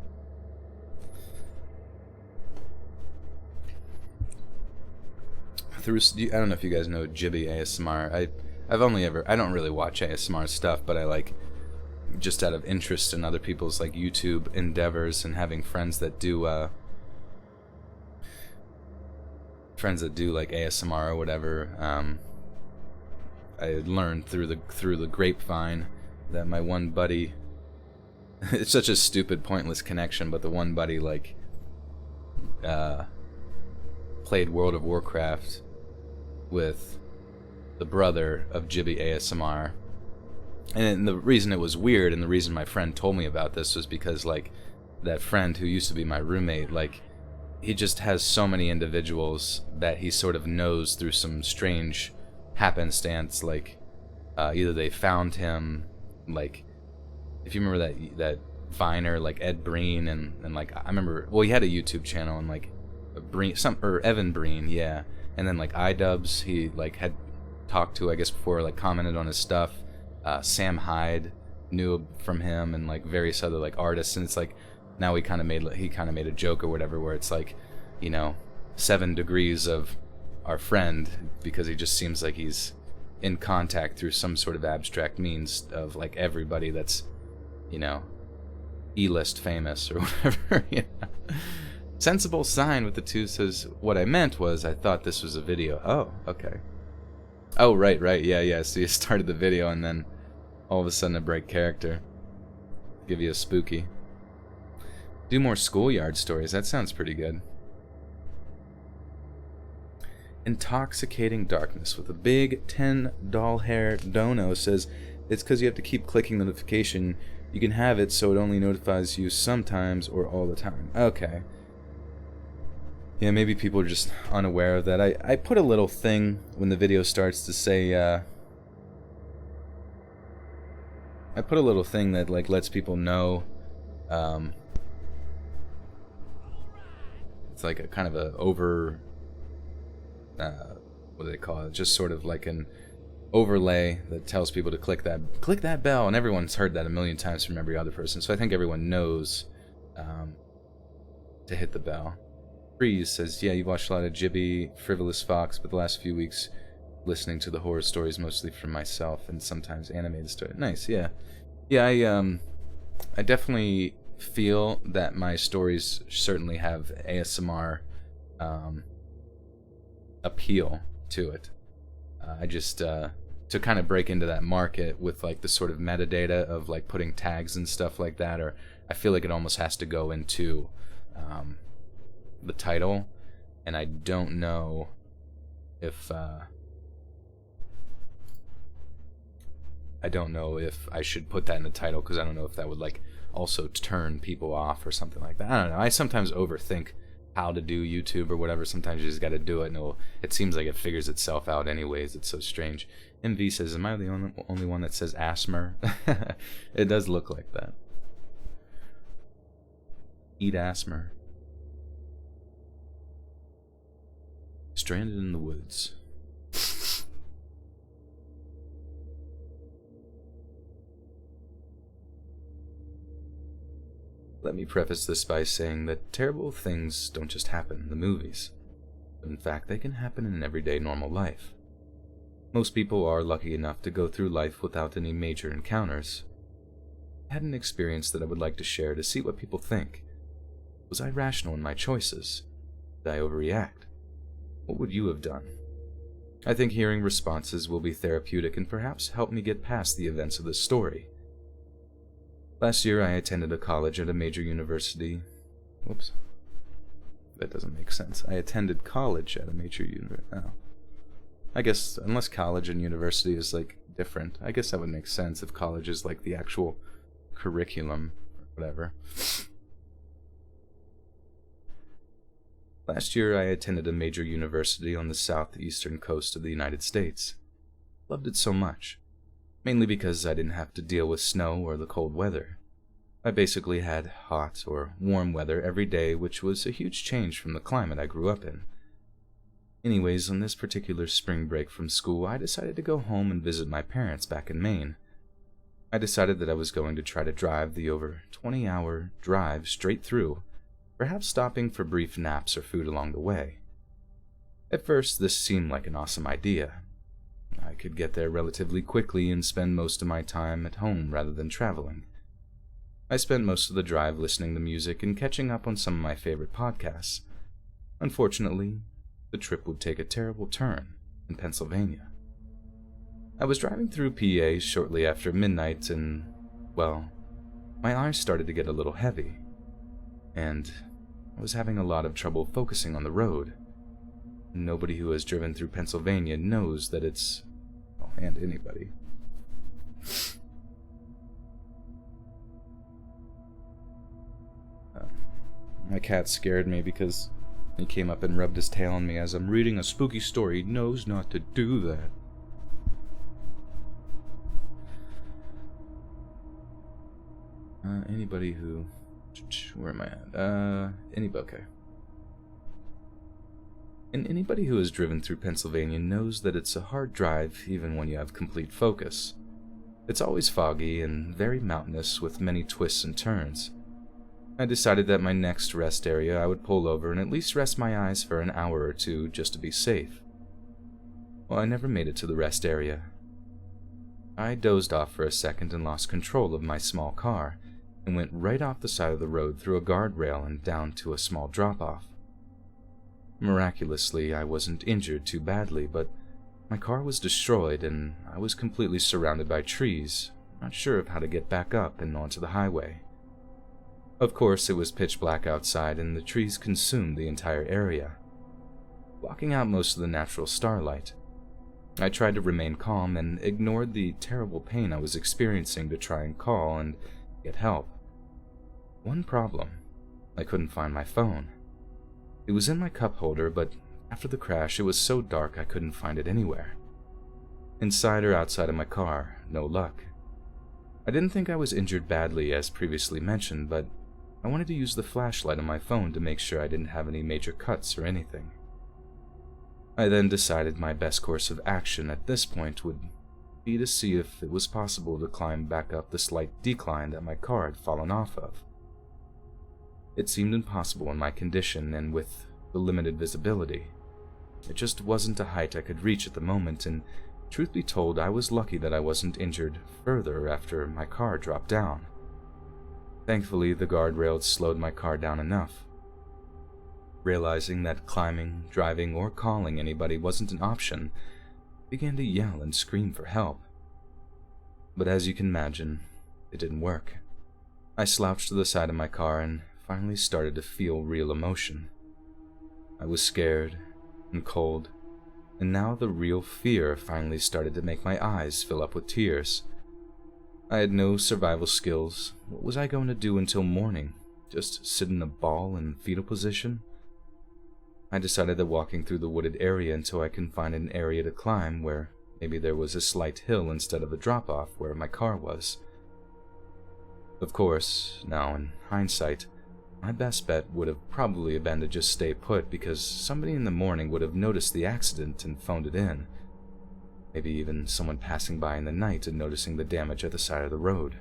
I don't know if you guys know Jibby ASMR. I don't really watch ASMR stuff, but I like, just out of interest in other people's like YouTube endeavors and having friends that do like ASMR or whatever. I learned through the grapevine that my one buddy, it's such a stupid, pointless connection, but the one buddy like played World of Warcraft with the brother of Jibby ASMR. And the reason it was weird, and the reason my friend told me about this, was because like that friend who used to be my roommate, like he just has so many individuals that he sort of knows through some strange happenstance. Like either they found him, like if you remember that Viner, like Ed Breen, and like I remember, well, he had a YouTube channel, and like Evan Breen, yeah, and then like iDubbbz, he like had talked to, I guess, before, like commented on his stuff. Sam Hyde knew from him, and like various other like artists, and it's like now he kind of made a joke or whatever where it's like, 7 degrees of our friend, because he just seems like he's in contact through some sort of abstract means of like everybody that's E-list famous or whatever. Sensible sign with the 2 says, what I meant was I thought this was a video. Oh, okay. Oh, right, yeah. So you started the video and then all of a sudden a break character. Give you a spooky. Do more schoolyard stories. That sounds pretty good. Intoxicating Darkness with a big 10 doll hair dono says, it's because you have to keep clicking the notification. You can have it so it only notifies you sometimes or all the time. Okay. Yeah, maybe people are just unaware of that. I put a little thing when the video starts to say, I put a little thing that like lets people know, it's like a kind of a over, what do they call it? Just sort of like an overlay that tells people to click that bell, and everyone's heard that a million times from every other person, so I think everyone knows to hit the bell. Freeze says, yeah, you've watched a lot of Jibby, Frivolous Fox, but the last few weeks listening to the horror stories mostly from myself and sometimes animated stories. Nice, yeah. Yeah, I definitely feel that my stories certainly have ASMR appeal to it. I just to kind of break into that market with like the sort of metadata of like putting tags and stuff like that, or I feel like it almost has to go into the title, and I don't know if I should put that in the title, because I don't know if that would like also turn people off or something like that. I don't know. I sometimes overthink how to do YouTube or whatever. Sometimes you just got to do it, and it seems like it figures itself out anyways. It's so strange. MV says, am I the only one that says Asmer? It does look like that. Eat Asmer. Stranded in the woods. Let me preface this by saying that terrible things don't just happen in the movies, but in fact they can happen in everyday normal life. Most people are lucky enough to go through life without any major encounters. I had an experience that I would like to share to see what people think. Was I rational in my choices? Did I overreact? What would you have done? I think hearing responses will be therapeutic and perhaps help me get past the events of this story. Last year I attended a college at a major university. Whoops. That doesn't make sense. I attended college at a major university. Oh. I guess, unless college and university is like different, I guess that would make sense if college is like the actual curriculum or whatever. Last year, I attended a major university on the southeastern coast of the United States. Loved it so much, mainly because I didn't have to deal with snow or the cold weather. I basically had hot or warm weather every day, which was a huge change from the climate I grew up in. Anyways, on this particular spring break from school, I decided to go home and visit my parents back in Maine. I decided that I was going to try to drive the over 20-hour drive straight through, perhaps stopping for brief naps or food along the way. At first, this seemed like an awesome idea. I could get there relatively quickly and spend most of my time at home rather than traveling. I spent most of the drive listening to music and catching up on some of my favorite podcasts. Unfortunately, the trip would take a terrible turn in Pennsylvania. I was driving through PA shortly after midnight and, well, my eyes started to get a little heavy, and I was having a lot of trouble focusing on the road. Nobody who has driven through Pennsylvania knows that it's, well, and anybody. My cat scared me because he came up and rubbed his tail on me as I'm reading a spooky story. He knows not to do that. Anybody who... Where am I at? Okay. And anybody who has driven through Pennsylvania knows that it's a hard drive even when you have complete focus. It's always foggy and very mountainous with many twists and turns. I decided that my next rest area I would pull over and at least rest my eyes for an hour or two just to be safe. Well, I never made it to the rest area. I dozed off for a second and lost control of my small car, and went right off the side of the road through a guardrail and down to a small drop-off. Miraculously, I wasn't injured too badly, but my car was destroyed and I was completely surrounded by trees, not sure of how to get back up and onto the highway. Of course, it was pitch black outside and the trees consumed the entire area, blocking out most of the natural starlight. I tried to remain calm and ignored the terrible pain I was experiencing to try and call and get help. One problem, I couldn't find my phone. It was in my cup holder, but after the crash it was so dark I couldn't find it anywhere. Inside or outside of my car, no luck. I didn't think I was injured badly as previously mentioned, but I wanted to use the flashlight on my phone to make sure I didn't have any major cuts or anything. I then decided my best course of action at this point would be to see if it was possible to climb back up the slight decline that my car had fallen off of. It seemed impossible in my condition and with the limited visibility. It just wasn't a height I could reach at the moment, and truth be told, I was lucky that I wasn't injured further after my car dropped down. Thankfully, the guardrails slowed my car down enough. Realizing that climbing, driving, or calling anybody wasn't an option, I began to yell and scream for help. But as you can imagine, it didn't work. I slouched to the side of my car and finally started to feel real emotion. I was scared and cold, and now the real fear finally started to make my eyes fill up with tears. I had no survival skills. What was I going to do until morning? Just sit in a ball in fetal position? I decided that walking through the wooded area until I can find an area to climb where maybe there was a slight hill instead of a drop-off where my car was. Of course, now in hindsight, my best bet would have probably been to just stay put because somebody in the morning would have noticed the accident and phoned it in. Maybe even someone passing by in the night and noticing the damage at the side of the road.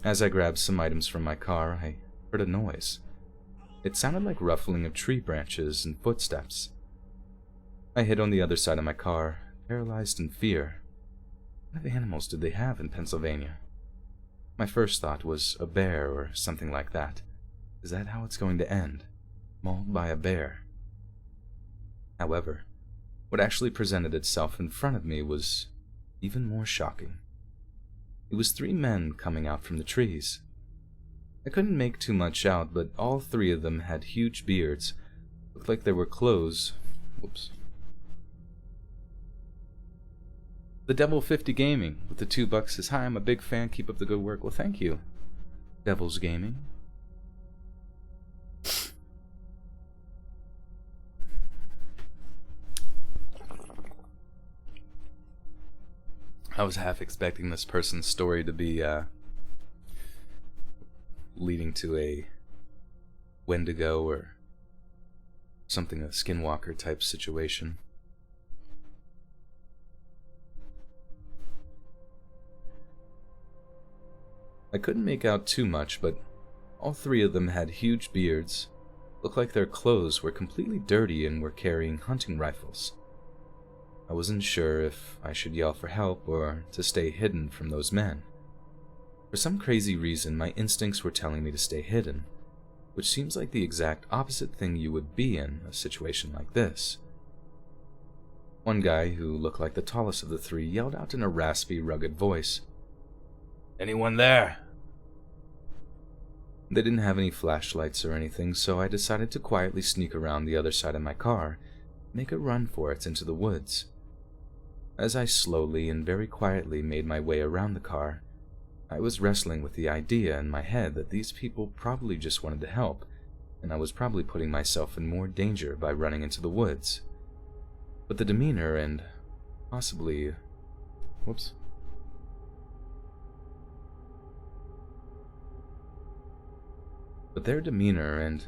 As I grabbed some items from my car, I heard a noise. It sounded like ruffling of tree branches and footsteps. I hid on the other side of my car, paralyzed in fear. What kind of animals did they have in Pennsylvania? My first thought was a bear or something like that. Is that how it's going to end? Mauled by a bear? However, what actually presented itself in front of me was even more shocking. It was 3 men coming out from the trees. I couldn't make too much out, but all 3 of them had huge beards. Looked like they were clothes. Whoops. The Devil 50 Gaming with the $2 says, "Hi, I'm a big fan. Keep up the good work." Well, thank you. Devil's Gaming. I was half expecting this person's story to be leading to a Wendigo or something, a Skinwalker type situation. I couldn't make out too much, but all 3 of them had huge beards, looked like their clothes were completely dirty and were carrying hunting rifles. I wasn't sure if I should yell for help or to stay hidden from those men. For some crazy reason, my instincts were telling me to stay hidden, which seems like the exact opposite thing you would be in a situation like this. One guy, who looked like the tallest of the three, yelled out in a raspy, rugged voice, "Anyone there?" They didn't have any flashlights or anything, so I decided to quietly sneak around the other side of my car, make a run for it into the woods. As I slowly and very quietly made my way around the car, I was wrestling with the idea in my head that these people probably just wanted to help, and I was probably putting myself in more danger by running into the woods. But the demeanor and possibly... But their demeanor and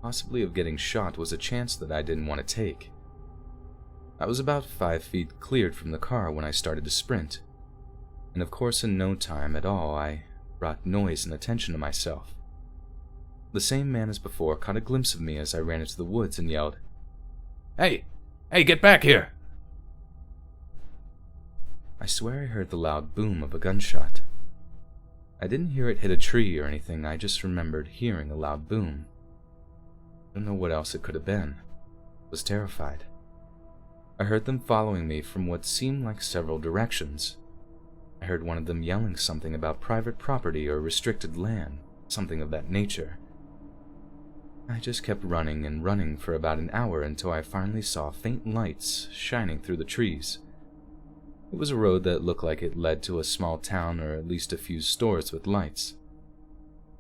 possibly of getting shot was a chance that I didn't want to take. I was about 5 feet cleared from the car when I started to sprint, and of course in no time at all I brought noise and attention to myself. The same man as before caught a glimpse of me as I ran into the woods and yelled, "Hey! Hey, get back here!" I swear I heard the loud boom of a gunshot. I didn't hear it hit a tree or anything, I just remembered hearing a loud boom. I don't know what else it could have been. I was terrified. I heard them following me from what seemed like several directions. I heard one of them yelling something about private property or restricted land, something of that nature. I just kept running and running for about an hour until I finally saw faint lights shining through the trees. It was a road that looked like it led to a small town or at least a few stores with lights.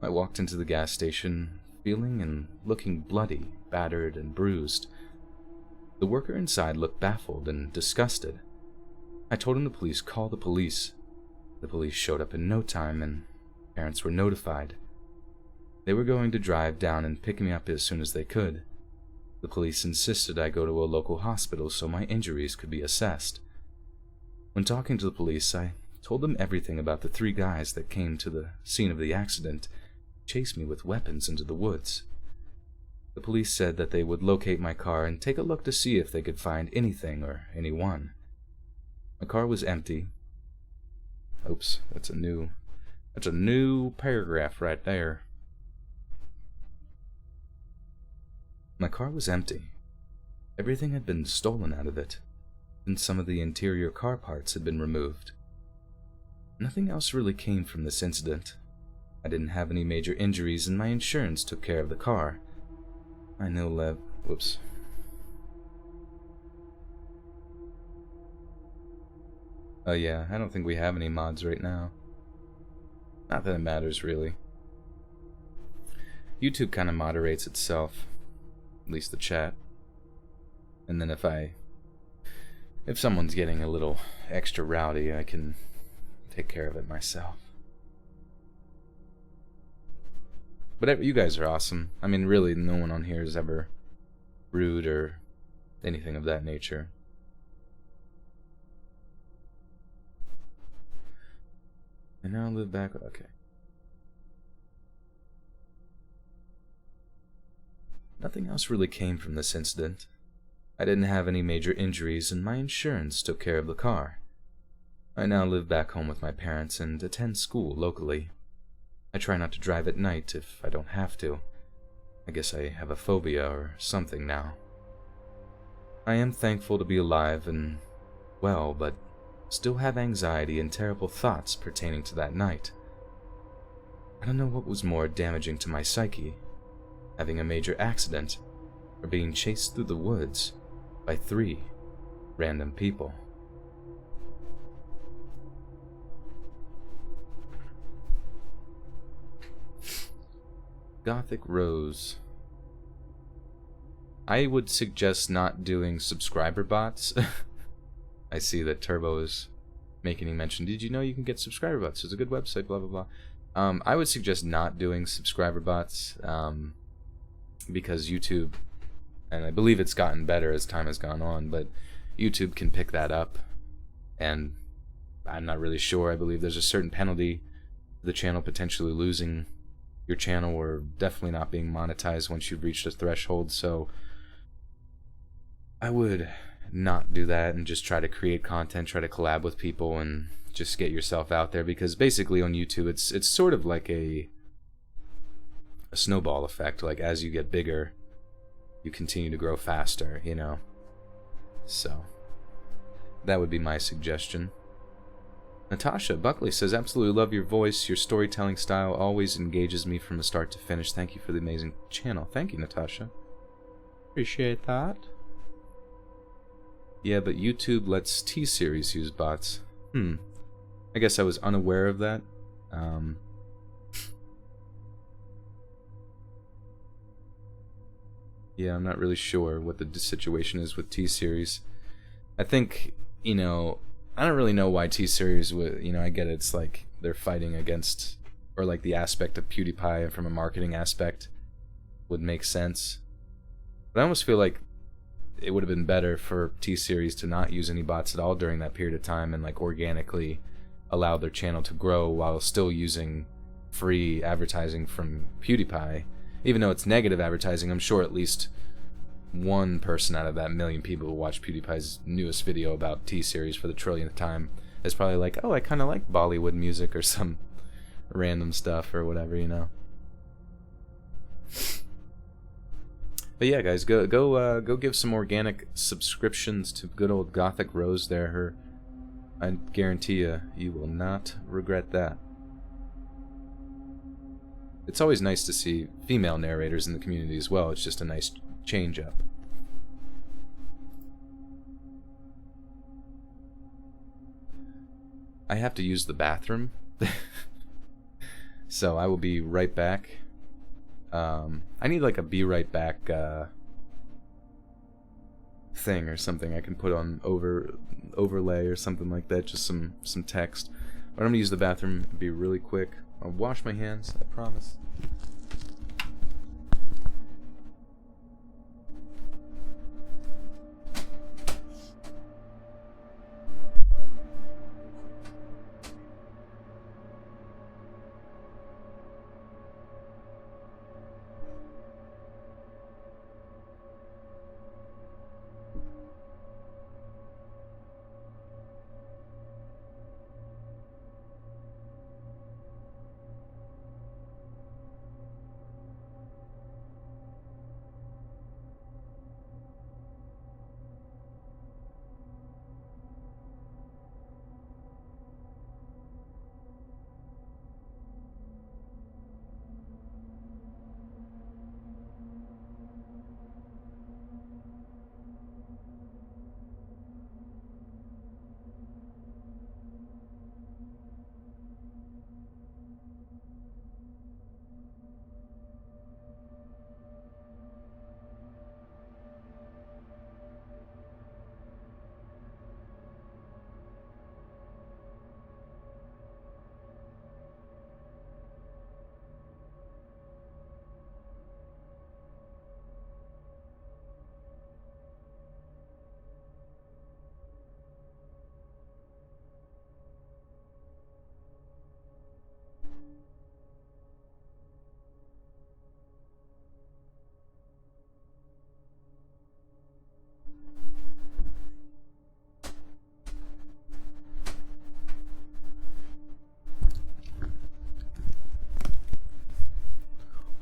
I walked into the gas station, feeling and looking bloody, battered, and bruised. The worker inside looked baffled and disgusted. I told him to call the police. The police showed up in no time and parents were notified. They were going to drive down and pick me up as soon as they could. The police insisted I go to a local hospital so my injuries could be assessed. When talking to the police, I told them everything about the 3 guys that came to the scene of the accident, chased me with weapons into the woods. The police said that they would locate my car and take a look to see if they could find anything or anyone. My car was empty. Oops, that's a new paragraph right there. My car was empty. Everything had been stolen out of it, and some of the interior car parts had been removed. Nothing else really came from this incident. I didn't have any major injuries and my insurance took care of the car. I now live... Whoops. Oh yeah, I don't think we have any mods right now. Not that it matters, really. YouTube kind of moderates itself. At least the chat. And then if someone's getting a little extra rowdy, I can take care of it myself. But you guys are awesome. I mean, really, no one on here is ever rude or anything of that nature. I now live back... Okay. Nothing else really came from this incident. I didn't have any major injuries and my insurance took care of the car. I now live back home with my parents and attend school locally. I try not to drive at night if I don't have to. I guess I have a phobia or something now. I am thankful to be alive and well, but still have anxiety and terrible thoughts pertaining to that night. I don't know what was more damaging to my psyche, having a major accident, or being chased through the woods by 3 random people. Gothic Rose. I would suggest not doing subscriber bots. I see that Turbo is making a mention. Did you know you can get subscriber bots? It's a good website, blah, blah, blah. I would suggest not doing subscriber bots because YouTube, and I believe it's gotten better as time has gone on, but YouTube can pick that up, and I'm not really sure. I believe there's a certain penalty for the channel potentially losing your channel or definitely not being monetized once you've reached a threshold, so I would not do that and just try to create content, try to collab with people, and just get yourself out there. Because basically on YouTube, it's sort of like a snowball effect. Like as you get bigger, you continue to grow faster, you know. So that would be my suggestion. Natasha Buckley says, absolutely love your voice. Your storytelling style always engages me from the start to finish. Thank you for the amazing channel. Thank you, Natasha. Appreciate that. Yeah, but YouTube lets T-Series use bots. I guess I was unaware of that. Yeah, I'm not really sure what the situation is with T-Series. I think, you know, I don't really know why T-Series would, you know, I get it, it's like they're fighting against, or like the aspect of PewDiePie from a marketing aspect would make sense. But I almost feel like it would have been better for T-Series to not use any bots at all during that period of time and like organically allow their channel to grow while still using free advertising from PewDiePie. Even though it's negative advertising, I'm sure at least one person out of that million people who watched PewDiePie's newest video about T-Series for the trillionth time is probably like, oh, I kind of like Bollywood music or some random stuff or whatever, you know. But yeah, guys, go give some organic subscriptions to good old Gothic Rose there. I guarantee you will not regret that. It's always nice to see female narrators in the community as well. It's just a nice change up. I have to use the bathroom, so I will be right back. I need like a be right back thing or something I can put on overlay or something like that, just some text. But I'm gonna use the bathroom, be really quick. I'll wash my hands, I promise.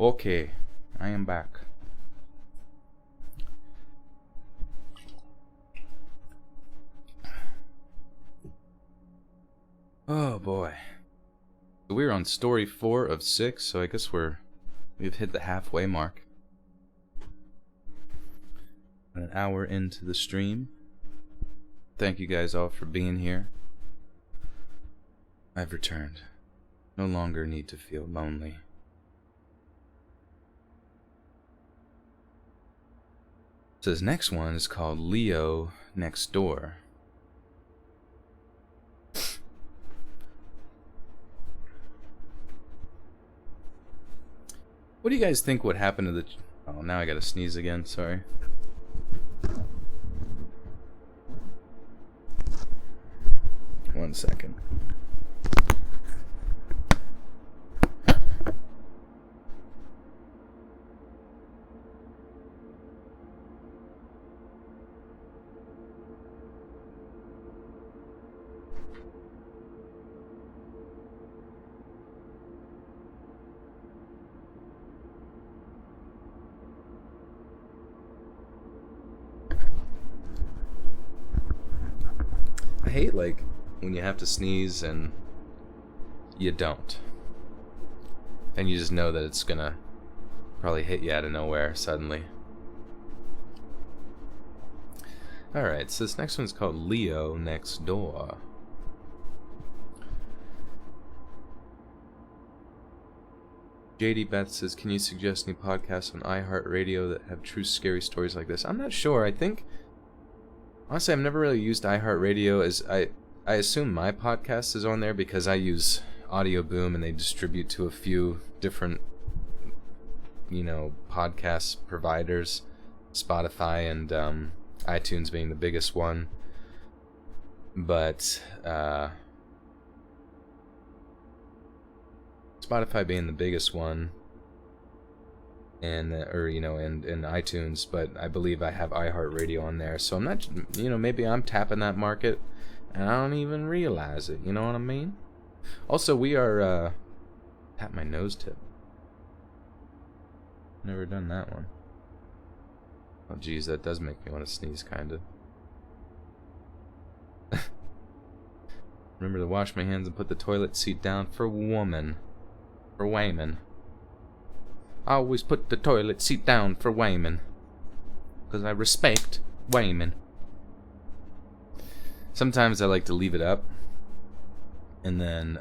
Okay, I am back. Oh boy. We're on story 4 of 6, so I guess we've hit the halfway mark. An hour into the stream. Thank you guys all for being here. I've returned. No longer need to feel lonely. So this next one is called Leo Next Door. What do you guys think would happen to the... Oh, now I gotta sneeze again, sorry. One second. hate, like, when you have to sneeze and you don't. And you just know that it's gonna probably hit you out of nowhere suddenly. Alright, so this next one's called Leo Next Door. JD Beth says, can you suggest any podcasts on iHeartRadio that have true scary stories like this? I'm not sure. I think, honestly, I've never really used iHeartRadio. As I assume my podcast is on there because I use Audio Boom and they distribute to a few different, podcast providers, Spotify and iTunes being the biggest one. But Spotify being the biggest one, and iTunes, but I believe I have iHeartRadio on there, so I'm not, maybe I'm tapping that market, and I don't even realize it, you know what I mean? Also, we are, tap my nose tip. Never done that one. Oh geez, that does make me want to sneeze, kinda. Remember to wash my hands and put the toilet seat down for woman. For Wayman. I always put the toilet seat down for Wayman. Because I respect Wayman. Sometimes I like to leave it up. And then,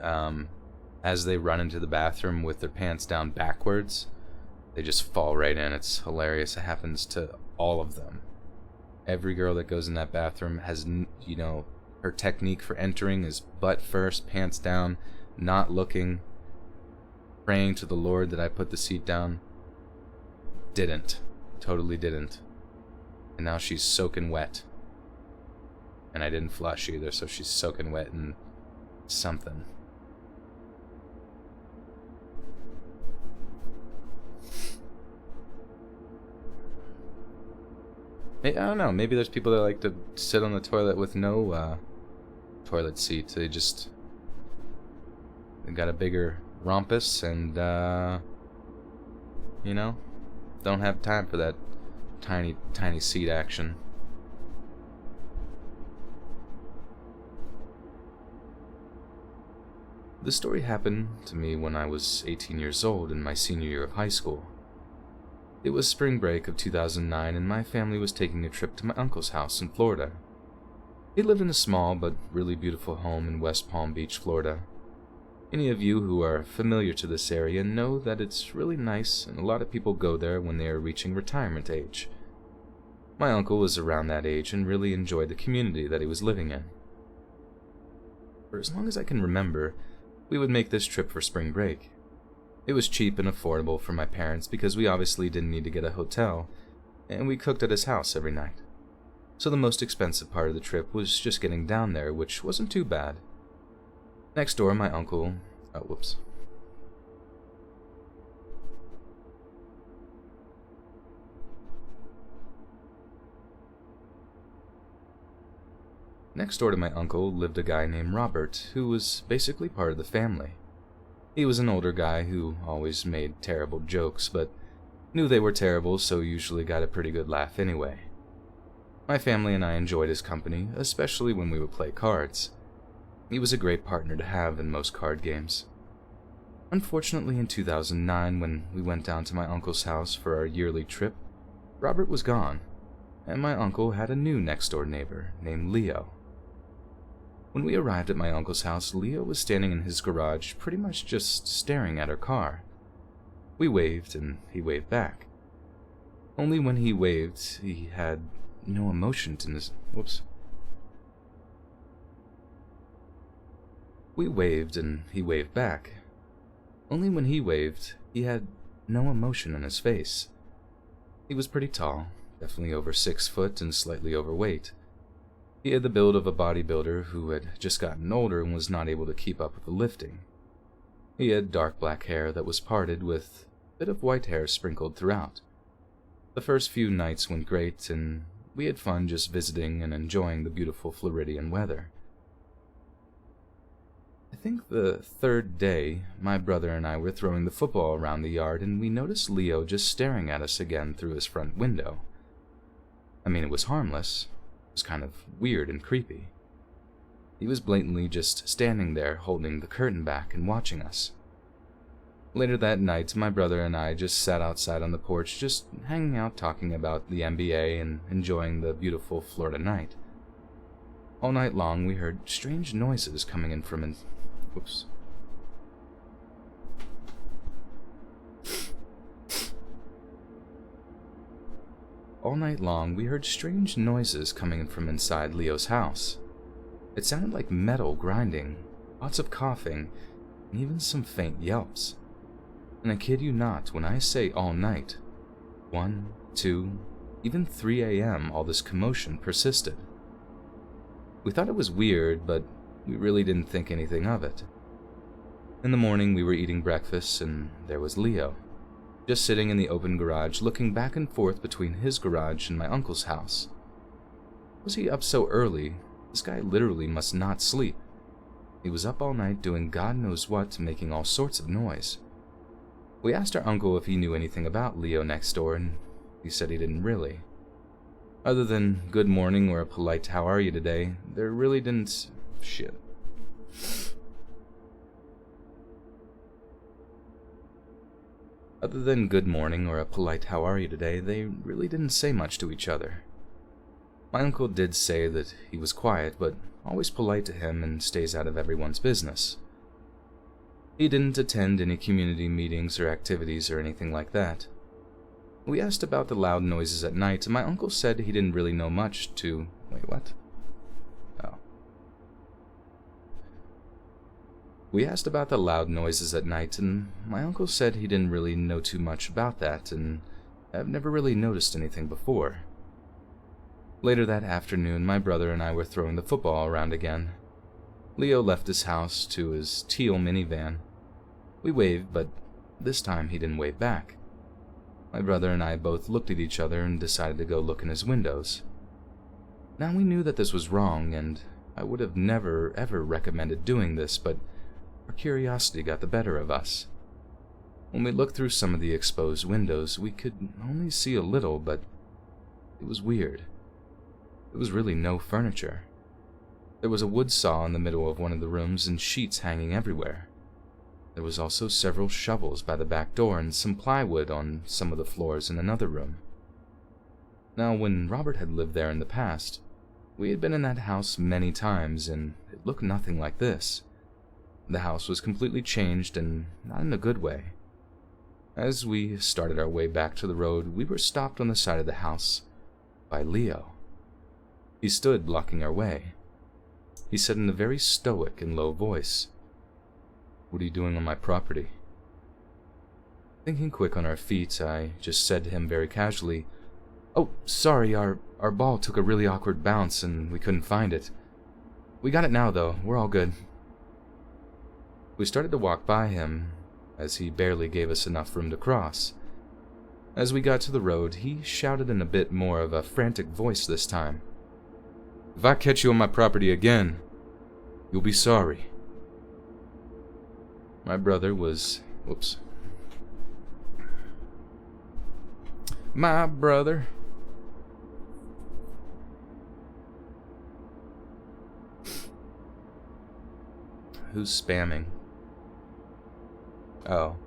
as they run into the bathroom with their pants down backwards, they just fall right in. It's hilarious. It happens to all of them. Every girl that goes in that bathroom has, her technique for entering is butt first, pants down, not looking, praying to the Lord that I put the seat down. Didn't. Totally didn't. And now she's soaking wet. And I didn't flush either, so she's soaking wet in something. I don't know, maybe there's people that like to sit on the toilet with no toilet seat. They got a bigger rumpus and, don't have time for that tiny seat action. This story happened to me when I was 18 years old in my senior year of high school. It was spring break of 2009 and my family was taking a trip to my uncle's house in Florida. He lived in a small but really beautiful home in West Palm Beach, Florida. Any of you who are familiar to this area know that it's really nice and a lot of people go there when they are reaching retirement age. My uncle was around that age and really enjoyed the community that he was living in. For as long as I can remember, we would make this trip for spring break. It was cheap and affordable for my parents because we obviously didn't need to get a hotel, and we cooked at his house every night. So the most expensive part of the trip was just getting down there, which wasn't too bad. Next door, my uncle... Next door to my uncle lived a guy named Robert, who was basically part of the family. He was an older guy who always made terrible jokes, but knew they were terrible, so usually got a pretty good laugh anyway. My family and I enjoyed his company, especially when we would play cards. He was a great partner to have in most card games. Unfortunately, in 2009, when we went down to my uncle's house for our yearly trip, Robert was gone, and my uncle had a new next-door neighbor named Leo. When we arrived at my uncle's house, Leo was standing in his garage, pretty much just staring at our car. We waved, and he waved back. Only when he waved, he had no emotion in his... We waved, and he waved back. Only when he waved, he had no emotion in his face. He was pretty tall, definitely over 6 foot and slightly overweight. He had the build of a bodybuilder who had just gotten older and was not able to keep up with the lifting. He had dark black hair that was parted with a bit of white hair sprinkled throughout. The first few nights went great, and we had fun just visiting and enjoying the beautiful Floridian weather. I think the third day, my brother and I were throwing the football around the yard, and we noticed Leo just staring at us again through his front window. I mean, it was harmless. It was kind of weird and creepy. He was blatantly just standing there, holding the curtain back and watching us. Later that night, my brother and I just sat outside on the porch, just hanging out talking about the NBA and enjoying the beautiful Florida night. All night long, we heard strange noises coming in from Whoops. All night long, we heard strange noises coming in from inside Leo's house. It sounded like metal grinding, lots of coughing, and even some faint yelps. And I kid you not when I say all night, 1, 2, even 3 a.m., all this commotion persisted. We thought it was weird, but we really didn't think anything of it. In the morning, we were eating breakfast, and there was Leo, just sitting in the open garage, looking back and forth between his garage and my uncle's house. Was he up so early? This guy literally must not sleep. He was up all night doing God knows what, making all sorts of noise. We asked our uncle if he knew anything about Leo next door, and he said he didn't really. Other than good morning or a polite how are you today, there really didn't... shit. Other than good morning or a polite how are you today, they really didn't say much to each other. My uncle did say that he was quiet, but always polite to him and stays out of everyone's business. He didn't attend any community meetings or activities or anything like that. We asked about the loud noises at night, and my uncle said he didn't really know much to... Wait, what? Oh. We asked about the loud noises at night, and my uncle said he didn't really know too much about that, and I've never really noticed anything before. Later that afternoon, my brother and I were throwing the football around again. Leo left his house to his teal minivan. We waved, but this time he didn't wave back. My brother and I both looked at each other and decided to go look in his windows. Now we knew that this was wrong, and I would have never ever recommended doing this, but our curiosity got the better of us. When we looked through some of the exposed windows, we could only see a little, but it was weird. There was really no furniture. There was a wood saw in the middle of one of the rooms and sheets hanging everywhere. There was also several shovels by the back door and some plywood on some of the floors in another room. Now, when Robert had lived there in the past, we had been in that house many times, and it looked nothing like this. The house was completely changed, and not in a good way. As we started our way back to the road, we were stopped on the side of the house by Leo. He stood blocking our way. He said in a very stoic and low voice, "What are you doing on my property?" Thinking quick on our feet, I just said to him very casually, "Oh, sorry, our ball took a really awkward bounce and we couldn't find it. We got it now, though. We're all good." We started to walk by him, as he barely gave us enough room to cross. As we got to the road, he shouted in a bit more of a frantic voice this time, "If I catch you on my property again, you'll be sorry." My brother was... Whoops. My brother... Who's spamming? Oh.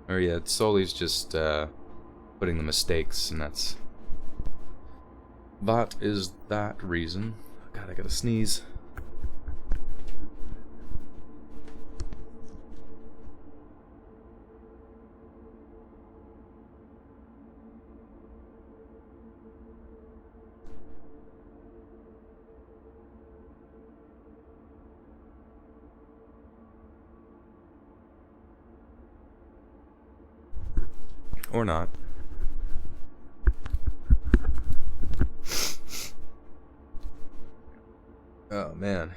Or yeah, Soli's just putting the mistakes, and that's... That is that reason. God, I gotta sneeze. Or not. Oh, man.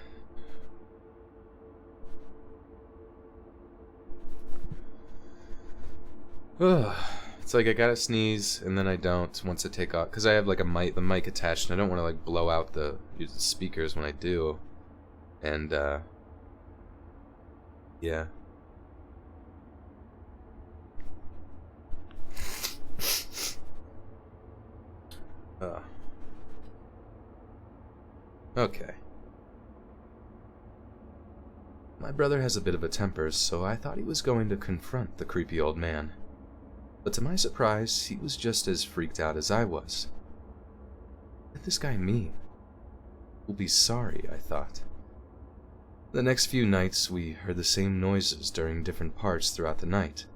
It's like I gotta sneeze, and then I don't once I take off. Because I have like the mic attached, and I don't want to like blow out the speakers when I do. And, yeah. Okay. My brother has a bit of a temper, so I thought he was going to confront the creepy old man. But to my surprise, he was just as freaked out as I was. What did this guy mean? He'll be sorry, I thought. The next few nights, we heard the same noises during different parts throughout the night.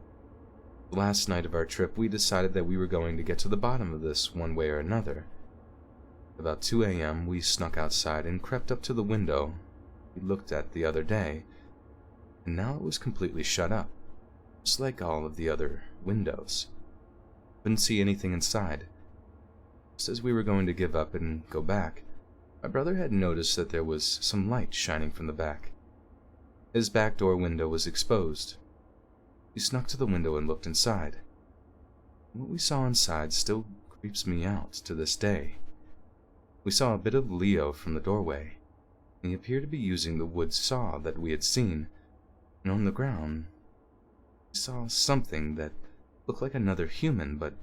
The last night of our trip, we decided that we were going to get to the bottom of this one way or another. About 2 a.m., we snuck outside and crept up to the window we looked at the other day, and now it was completely shut up, just like all of the other windows. Couldn't see anything inside. Just as we were going to give up and go back, my brother had noticed that there was some light shining from the back. His back door window was exposed. We snuck to the window and looked inside. What we saw inside still creeps me out to this day. We saw a bit of Leo from the doorway, and he appeared to be using the wood saw that we had seen, and on the ground, we saw something that looked like another human, but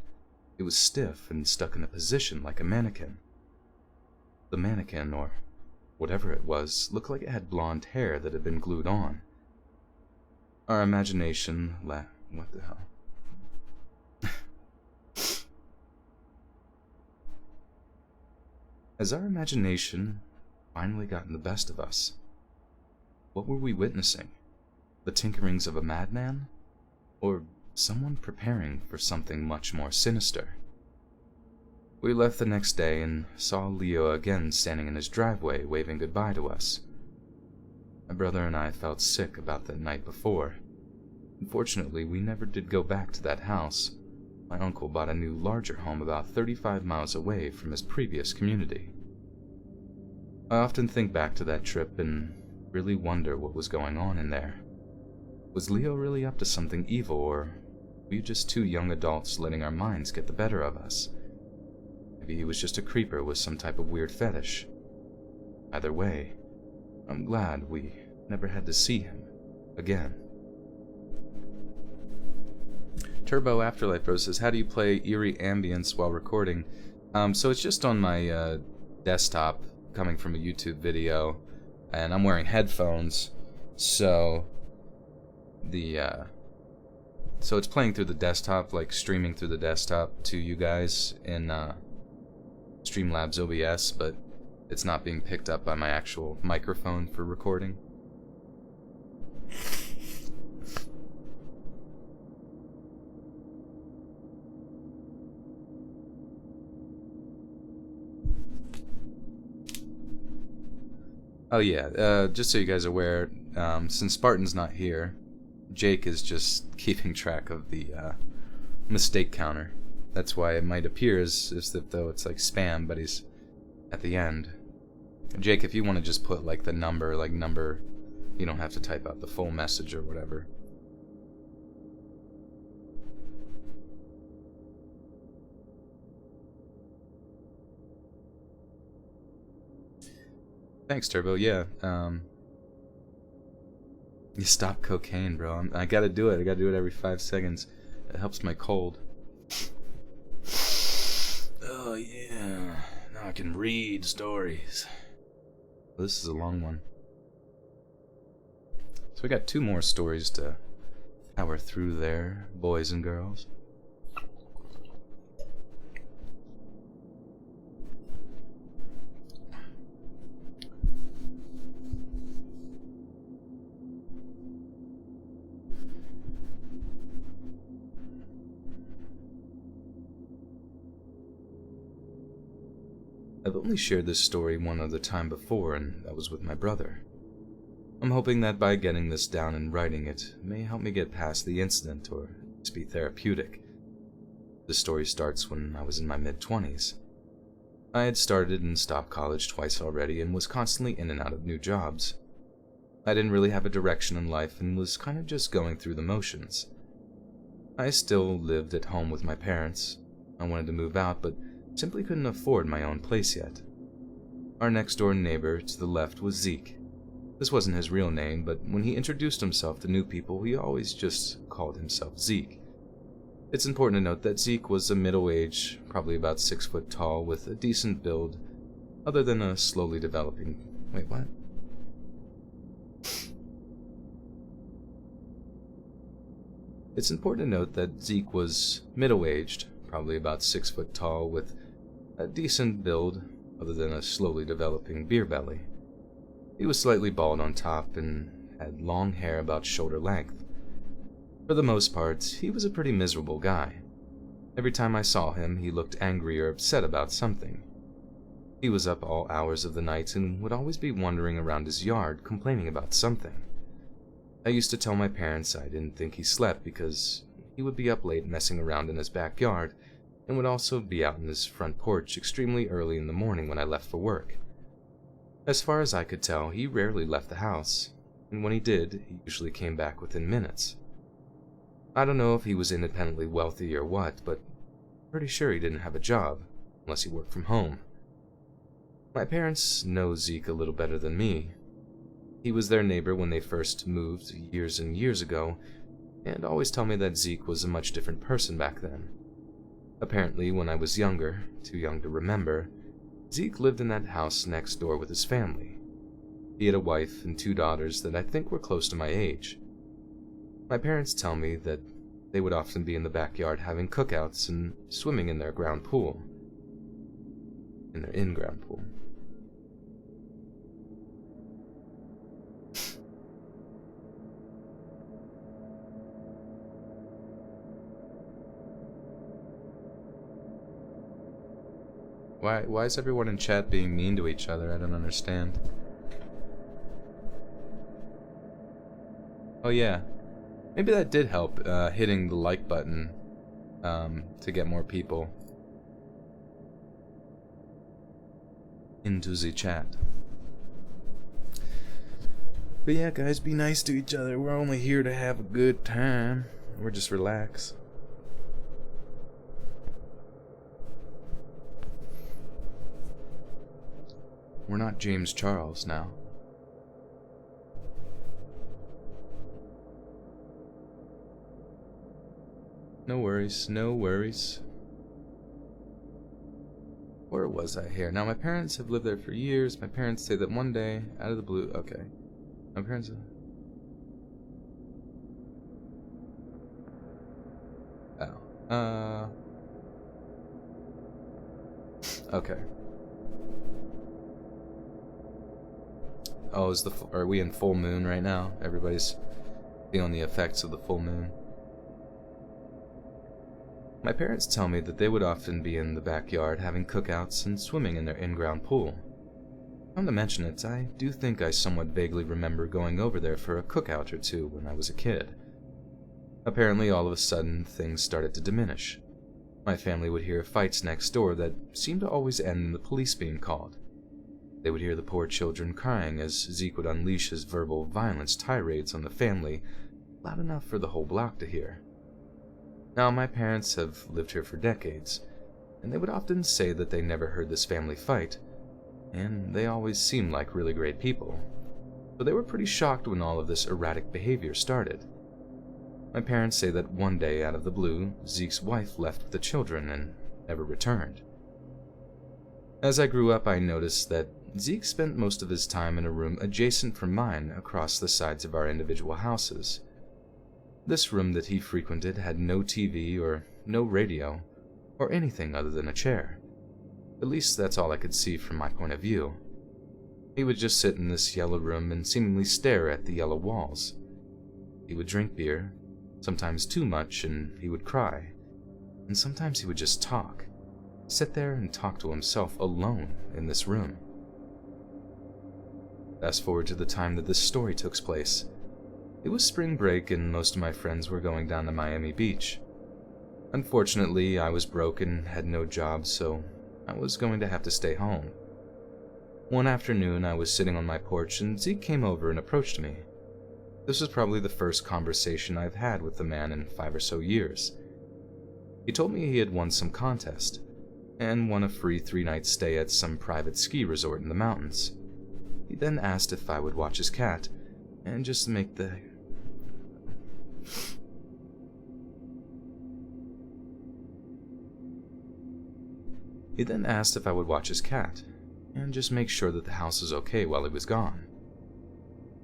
it was stiff and stuck in a position like a mannequin. The mannequin, or whatever it was, looked like it had blonde hair that had been glued on. Our imagination what the hell? Has our imagination finally gotten the best of us? What were we witnessing? The tinkerings of a madman? Or someone preparing for something much more sinister? We left the next day and saw Leo again standing in his driveway waving goodbye to us. My brother and I felt sick about that night before. Unfortunately, we never did go back to that house. My uncle bought a new, larger home about 35 miles away from his previous community. I often think back to that trip and really wonder what was going on in there. Was Leo really up to something evil, or were we just two young adults letting our minds get the better of us? Maybe he was just a creeper with some type of weird fetish. Either way, I'm glad we never had to see him again. Turbo Afterlife Bro says, how do you play eerie ambience while recording? So it's just on my desktop, coming from a YouTube video, and I'm wearing headphones, so so it's playing through the desktop, like streaming through the desktop to you guys in Streamlabs OBS, but it's not being picked up by my actual microphone for recording. Oh yeah, just so you guys are aware, since Spartan's not here, Jake is just keeping track of the mistake counter. That's why it might appear as if though it's like spam, but he's at the end. Jake, if you want to just put like the number, you don't have to type out the full message or whatever. Thanks, Turbo. Yeah. You stop cocaine, bro. I gotta do it. I gotta do it every 5 seconds. It helps my cold. Oh, yeah. Now I can read stories. This is a long one. So we got 2 more stories to power through there, boys and girls. I've only shared this story one other time before, and that was with my brother. I'm hoping that by getting this down and writing it may help me get past the incident, or at least be therapeutic. The story starts when I was in my mid-20s. I had started and stopped college twice already and was constantly in and out of new jobs. I didn't really have a direction in life and was kind of just going through the motions. I still lived at home with my parents. I wanted to move out, but simply couldn't afford my own place yet. Our next-door neighbor to the left was Zeke. This wasn't his real name, but when he introduced himself to new people, he always just called himself Zeke. It's important to note that Zeke was a middle-aged, probably about 6 foot tall, with a decent build, other than a slowly developing... Wait, what? It's important to note that Zeke was middle-aged, probably about 6 foot tall, with a decent build, other than a slowly developing beer belly. He was slightly bald on top and had long hair about shoulder length. For the most part, he was a pretty miserable guy. Every time I saw him, he looked angry or upset about something. He was up all hours of the night and would always be wandering around his yard, complaining about something. I used to tell my parents I didn't think he slept because he would be up late messing around in his backyard and would also be out in his front porch extremely early in the morning when I left for work. As far as I could tell, he rarely left the house, and when he did, he usually came back within minutes. I don't know if he was independently wealthy or what, but I'm pretty sure he didn't have a job, unless he worked from home. My parents know Zeke a little better than me. He was their neighbor when they first moved years and years ago, and always tell me that Zeke was a much different person back then. Apparently, when I was younger, too young to remember, Zeke lived in that house next door with his family. He had a wife and 2 daughters that I think were close to my age. My parents tell me that they would often be in the backyard having cookouts and swimming in their in-ground pool. Why is everyone in chat being mean to each other? I don't understand. Oh yeah, maybe that did help, hitting the like button, to get more people into the chat. But yeah, guys, be nice to each other. We're only here to have a good time. Or just relax. We're not James Charles now. No worries, no worries. Where was I here? Now, my parents have lived there for years. My parents say that one day, out of the blue... Okay. My parents... Oh. Okay. Oh, are we in full moon right now? Everybody's feeling the effects of the full moon. My parents tell me that they would often be in the backyard having cookouts and swimming in their in-ground pool. Come to mention it, I do think I somewhat vaguely remember going over there for a cookout or two when I was a kid. Apparently, all of a sudden, things started to diminish. My family would hear fights next door that seemed to always end in the police being called. They would hear the poor children crying as Zeke would unleash his verbal violence tirades on the family, loud enough for the whole block to hear. Now, my parents have lived here for decades, and they would often say that they never heard this family fight, and they always seemed like really great people. So they were pretty shocked when all of this erratic behavior started. My parents say that one day, out of the blue, Zeke's wife left with the children and never returned. As I grew up, I noticed that Zeke spent most of his time in a room adjacent from mine across the sides of our individual houses. This room that he frequented had no TV or no radio, or anything other than a chair. At least that's all I could see from my point of view. He would just sit in this yellow room and seemingly stare at the yellow walls. He would drink beer, sometimes too much, and he would cry. And sometimes he would just talk. Sit there and talk to himself alone in this room. Fast forward to the time that this story took place. It was spring break and most of my friends were going down to Miami Beach. Unfortunately, I was broke and had no job, so I was going to have to stay home. One afternoon, I was sitting on my porch and Zeke came over and approached me. This was probably the first conversation I've had with the man in 5 or so years. He told me he had won some contest, and won a free 3-night stay at some private ski resort in the mountains. He then asked if I would watch his cat, and just make the... He then asked if I would watch his cat, and just make sure that the house was okay while he was gone.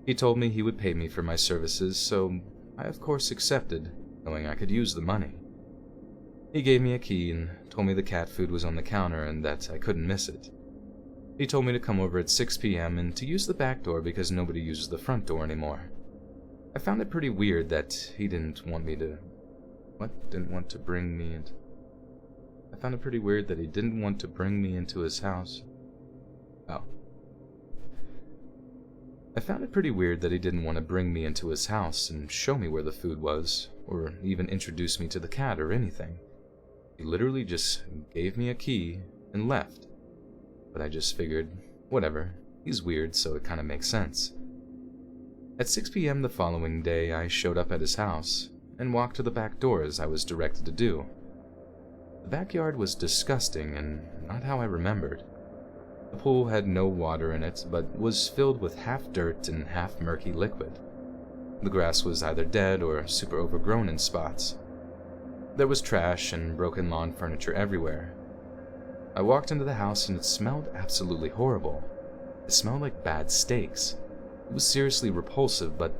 He told me he would pay me for my services, so I of course accepted, knowing I could use the money. He gave me a key and told me the cat food was on the counter and that I couldn't miss it. He told me to come over at 6 p.m. and to use the back door because nobody uses the front door anymore. I found it pretty weird that he didn't want me to... Didn't want to bring me into... I found it pretty weird that he didn't want to bring me into his house. I found it pretty weird that he didn't want to bring me into his house and show me where the food was, or even introduce me to the cat or anything. He literally just gave me a key and left. But I just figured, whatever, he's weird, so it kind of makes sense. At 6 p.m. the following day, I showed up at his house and walked to the back door as I was directed to do. The backyard was disgusting and not how I remembered. The pool had no water in it, but was filled with half dirt and half murky liquid. The grass was either dead or super overgrown in spots. There was trash and broken lawn furniture everywhere. I walked into the house and it smelled absolutely horrible. It smelled like bad steaks. It was seriously repulsive, but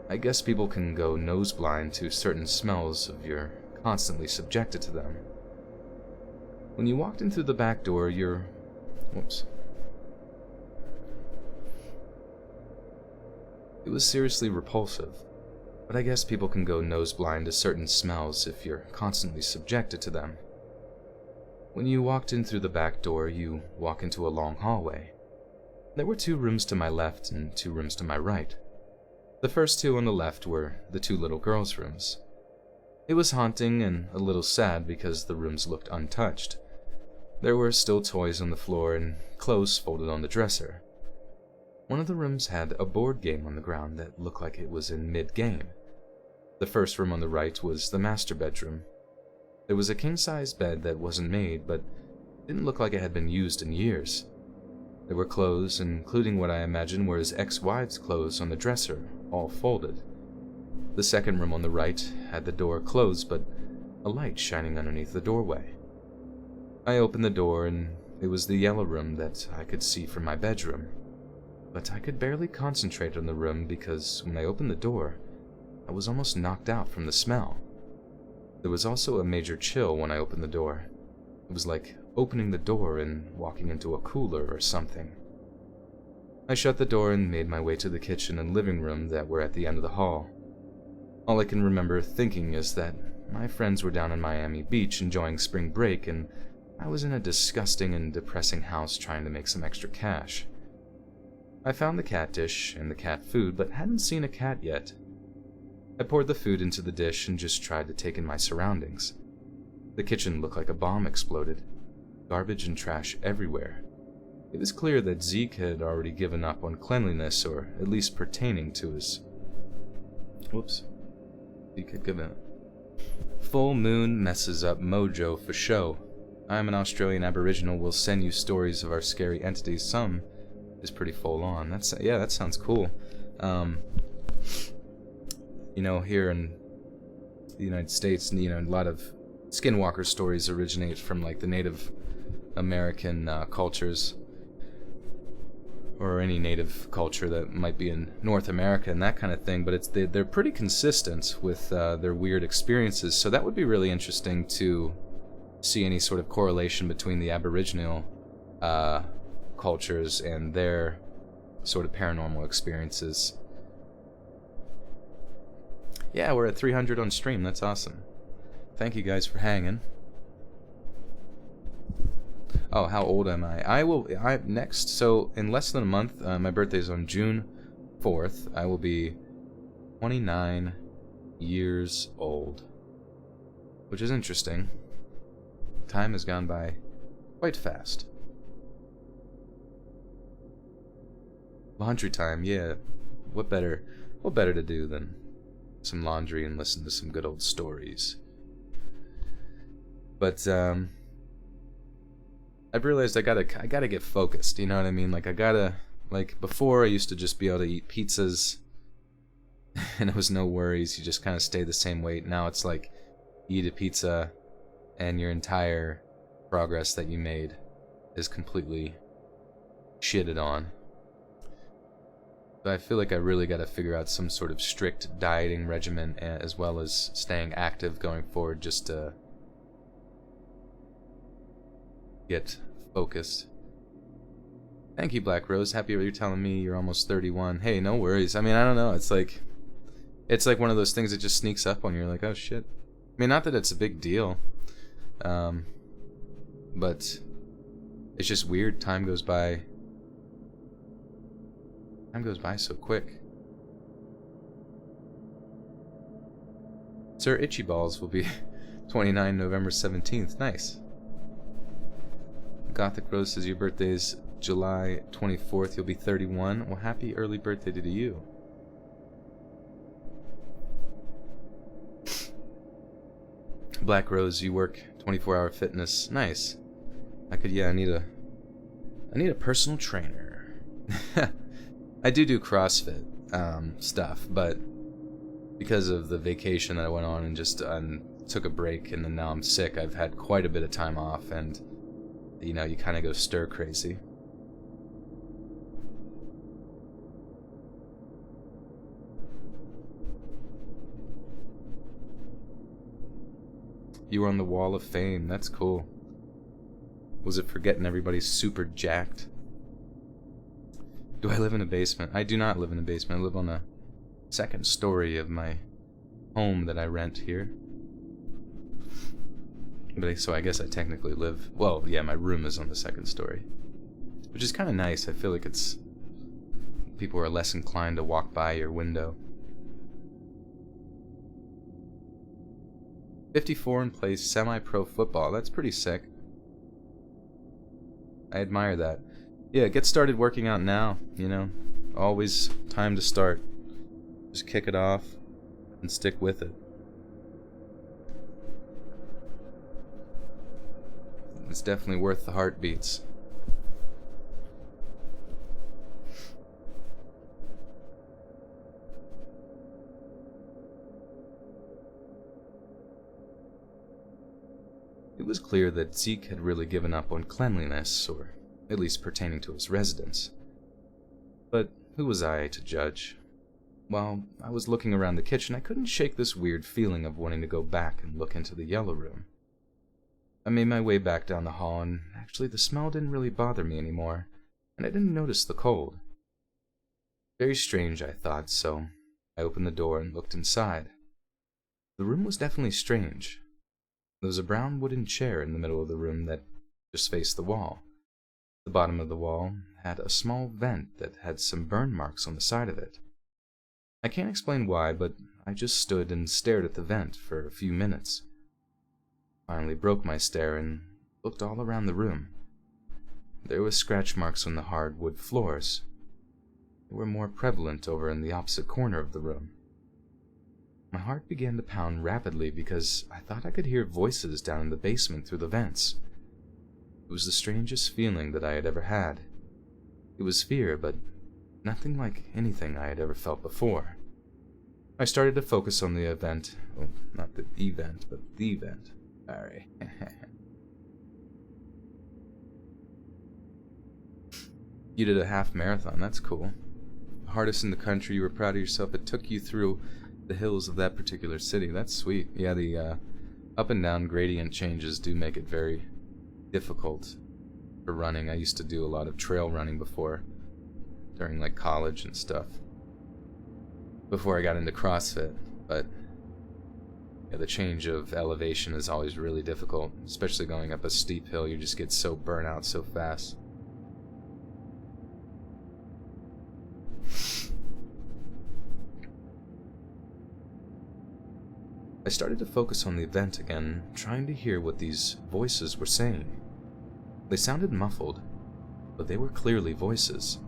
I guess people can go nose blind to certain smells if you're constantly subjected to them. When you walked in through the back door, It was seriously repulsive, but I guess people can go nose blind to certain smells if you're constantly subjected to them. When you walked in through the back door, you walk into a long hallway. There were 2 rooms to my left and 2 rooms to my right. The first 2 on the left were the 2 little girls' rooms. It was haunting and a little sad because the rooms looked untouched. There were still toys on the floor and clothes folded on the dresser. One of the rooms had a board game on the ground that looked like it was in mid-game. The first room on the right was the master bedroom. There was a king-size bed that wasn't made, but didn't look like it had been used in years. There were clothes, including what I imagine were his ex-wife's clothes on the dresser, all folded. The second room on the right had the door closed, but a light shining underneath the doorway. I opened the door, and it was the yellow room that I could see from my bedroom. But I could barely concentrate on the room because when I opened the door, I was almost knocked out from the smell. There was also a major chill when I opened the door. It was like opening the door and walking into a cooler or something. I shut the door and made my way to the kitchen and living room that were at the end of the hall. All I can remember thinking is that my friends were down in Miami Beach enjoying spring break, and I was in a disgusting and depressing house trying to make some extra cash. I found the cat dish and the cat food, but hadn't seen a cat yet. I poured the food into the dish and just tried to take in my surroundings. The kitchen looked like a bomb exploded. Garbage and trash everywhere. It was clear that Zeke had already given up on cleanliness, or at least pertaining to his... Zeke had given up. Full moon messes up mojo for show. I'm an Australian Aboriginal. Will send you stories of our scary entities. Some is pretty full on. That sounds cool. Here in the United States, a lot of skinwalker stories originate from like the Native American cultures, or any native culture that might be in North America and that kind of thing. But they're pretty consistent with their weird experiences. So that would be really interesting to see any sort of correlation between the Aboriginal cultures and their sort of paranormal experiences. Yeah, we're at 300 on stream. That's awesome. Thank you guys for hanging. Oh, how old am I? Next, so in less than a month, my birthday's on June 4th. I will be 29 years old, which is interesting. Time has gone by quite fast. Laundry time, yeah. What better to do than some laundry and listen to some good old stories? But I've realized I gotta get focused. You know what I mean? Before I used to just be able to eat pizzas, and it was no worries. You just kind of stay the same weight. Now it's like you eat a pizza, and your entire progress that you made is completely shitted on. But I feel like I really got to figure out some sort of strict dieting regimen, as well as staying active going forward, just to get focused. Thank you, Black Rose. Happy you're telling me you're almost 31. Hey, no worries. I mean, I don't know. It's like one of those things that just sneaks up on you. You're like, oh shit. I mean, not that it's a big deal, but it's just weird. Time goes by. Time goes by so quick. Sir Itchy Balls will be 29 November 17th. Nice. Gothic Rose says your birthday's July 24th. You'll be 31. Well, happy early birthday to you. Black Rose, you work 24-hour fitness. Nice. I need a personal trainer. I do CrossFit stuff, but because of the vacation that I went on and just took a break, and then now I'm sick, I've had quite a bit of time off, and you know, you kind of go stir crazy. You were on the Wall of Fame. That's cool. Was it for getting everybody super jacked? Do I live in a basement? I do not live in a basement. I live on the second story of my home that I rent here. So I guess I technically live... Well, yeah, my room is on the second story. Which is kind of nice. I feel like it's... People are less inclined to walk by your window. 54 and plays semi-pro football. That's pretty sick. I admire that. Yeah, get started working out now, you know. Always time to start. Just kick it off and stick with it. It's definitely worth the heartbeats. It was clear that Zeke had really given up on cleanliness, or at least pertaining to his residence. But who was I to judge? While I was looking around the kitchen, I couldn't shake this weird feeling of wanting to go back and look into the yellow room. I made my way back down the hall, and actually the smell didn't really bother me anymore, and I didn't notice the cold. Very strange, I thought, so I opened the door and looked inside. The room was definitely strange. There was a brown wooden chair in the middle of the room that just faced the wall. The bottom of the wall had a small vent that had some burn marks on the side of it. I can't explain why, but I just stood and stared at the vent for a few minutes. Finally broke my stare and looked all around the room. There were scratch marks on the hardwood floors. They were more prevalent over in the opposite corner of the room. My heart began to pound rapidly because I thought I could hear voices down in the basement through the vents. It was the strangest feeling that I had ever had. It was fear, but nothing like anything I had ever felt before. I started to focus on the event. Well, not the event, but the event. Sorry. You did a half marathon. That's cool. The hardest in the country. You were proud of yourself. It took you through the hills of that particular city. That's sweet. Yeah, the up and down gradient changes do make it very difficult for running. I used to do a lot of trail running before, during like college and stuff, before I got into CrossFit, but yeah, the change of elevation is always really difficult, especially going up a steep hill. You just get so burnt out so fast. I started to focus on the event again, trying to hear what these voices were saying. They sounded muffled, but they were clearly voices.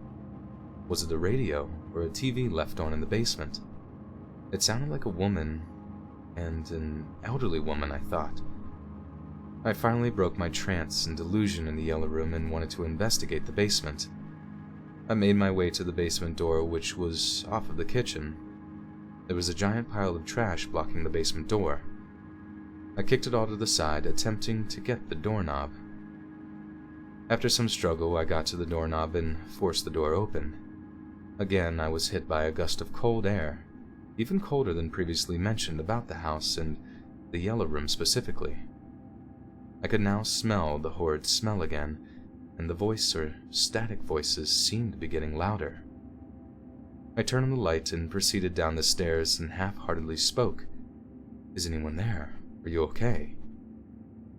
Was it a radio or a TV left on in the basement? It sounded like a woman, and an elderly woman, I thought. I finally broke my trance and delusion in the yellow room and wanted to investigate the basement. I made my way to the basement door, which was off of the kitchen. There was a giant pile of trash blocking the basement door. I kicked it all to the side, attempting to get the doorknob, After some struggle, I got to the doorknob and forced the door open. Again, I was hit by a gust of cold air, even colder than previously mentioned about the house and the yellow room specifically. I could now smell the horrid smell again, and the voice or static voices seemed to be getting louder. I turned on the light and proceeded down the stairs and half-heartedly spoke. "Is anyone there? Are you okay?"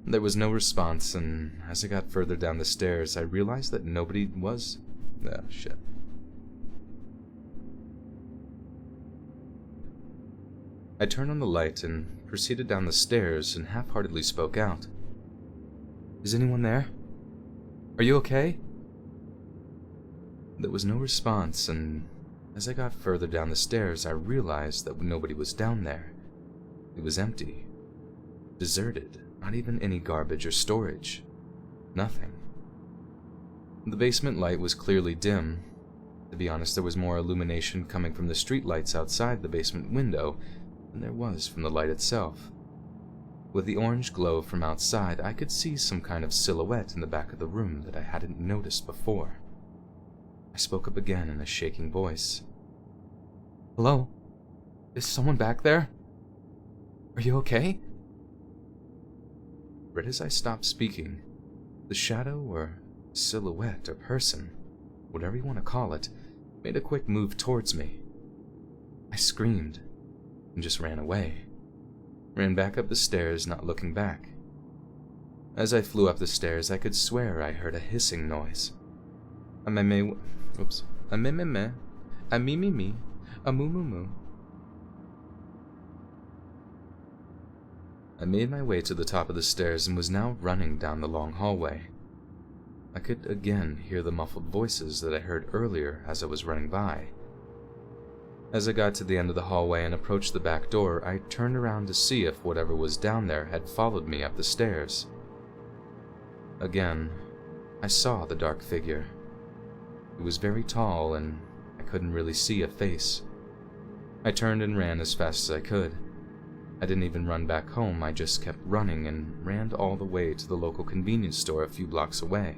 There was no response, and as I got further down the stairs, I realized that nobody was... Oh, shit. I turned on the light and proceeded down the stairs and half-heartedly spoke out. "Is anyone there? Are you okay?" There was no response, and as I got further down the stairs, I realized that nobody was down there. It was empty. Deserted. Not even any garbage or storage. Nothing. The basement light was clearly dim. To be honest, there was more illumination coming from the street lights outside the basement window than there was from the light itself. With the orange glow from outside, I could see some kind of silhouette in the back of the room that I hadn't noticed before. I spoke up again in a shaking voice. "Hello? Is someone back there? Are you okay?" Right as I stopped speaking, the shadow or silhouette or person, whatever you want to call it, made a quick move towards me. I screamed and just ran away. Ran back up the stairs, not looking back. As I flew up the stairs, I could swear I heard a hissing noise. A me-me, oops, a me-me-me, a me-me-me, a moo-moo-moo. I made my way to the top of the stairs and was now running down the long hallway. I could again hear the muffled voices that I heard earlier as I was running by. As I got to the end of the hallway and approached the back door, I turned around to see if whatever was down there had followed me up the stairs. Again, I saw the dark figure. It was very tall and I couldn't really see a face. I turned and ran as fast as I could. I didn't even run back home, I just kept running and ran all the way to the local convenience store a few blocks away.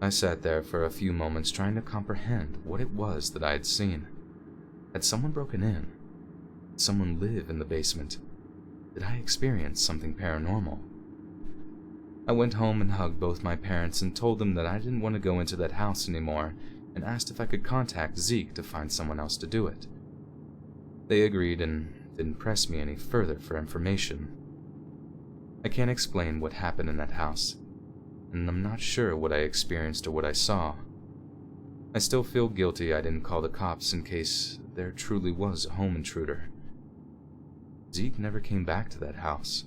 I sat there for a few moments trying to comprehend what it was that I had seen. Had someone broken in? Did someone live in the basement? Did I experience something paranormal? I went home and hugged both my parents and told them that I didn't want to go into that house anymore and asked if I could contact Zeke to find someone else to do it. They agreed and didn't press me any further for information. I can't explain what happened in that house, and I'm not sure what I experienced or what I saw. I still feel guilty I didn't call the cops in case there truly was a home intruder. Zeke never came back to that house.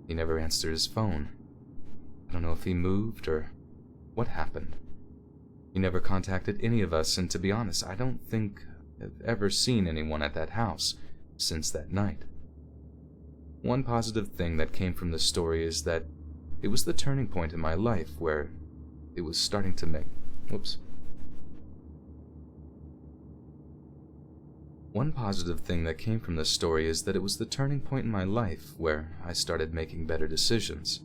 He never answered his phone. I don't know if he moved or what happened. He never contacted any of us, and to be honest, I don't think I've ever seen anyone at that house since that night. One positive thing that came from this story is that it was the turning point in my life where it was starting to make... One positive thing that came from this story is that it was the turning point in my life where I started making better decisions.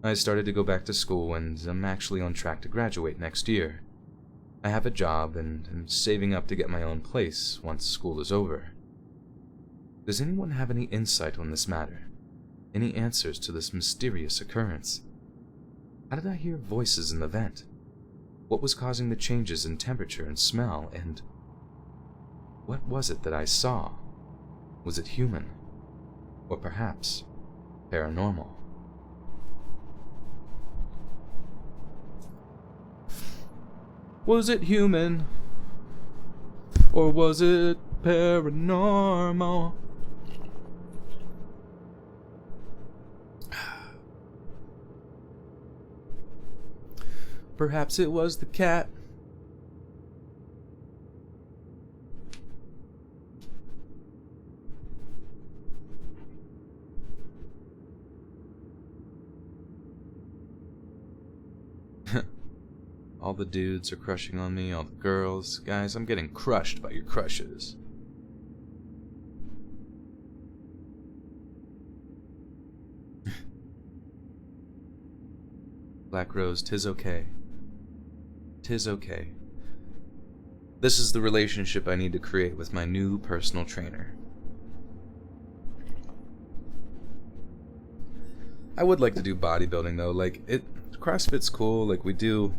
I started to go back to school and I'm actually on track to graduate next year. I have a job and am saving up to get my own place once school is over. Does anyone have any insight on this matter? Any answers to this mysterious occurrence? How did I hear voices in the vent? What was causing the changes in temperature and smell, and what was it that I saw? Was it human? Or perhaps paranormal? Was it human? Or was it paranormal? Perhaps it was the cat. All the dudes are crushing on me, all the girls. Guys, I'm getting crushed by your crushes. Black Rose, 'tis okay. 'Tis okay. This is the relationship I need to create with my new personal trainer. I would like to do bodybuilding though. Like CrossFit's cool. Like we do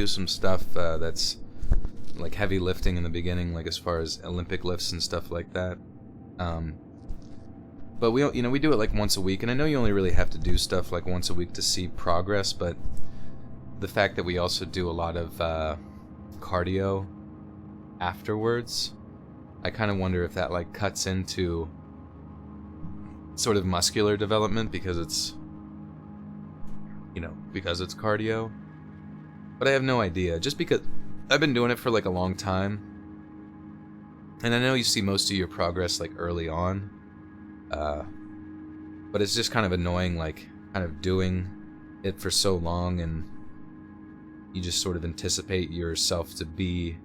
some stuff that's like heavy lifting in the beginning, like as far as Olympic lifts and stuff like that. But we do it like once a week, and I know you only really have to do stuff like once a week to see progress, but the fact that we also do a lot of cardio afterwards, I kind of wonder if that like cuts into sort of muscular development because it's cardio. But I have no idea, just because I've been doing it for like a long time, and I know you see most of your progress like early on, but it's just kind of annoying, like kind of doing it for so long, and you just sort of anticipate yourself to be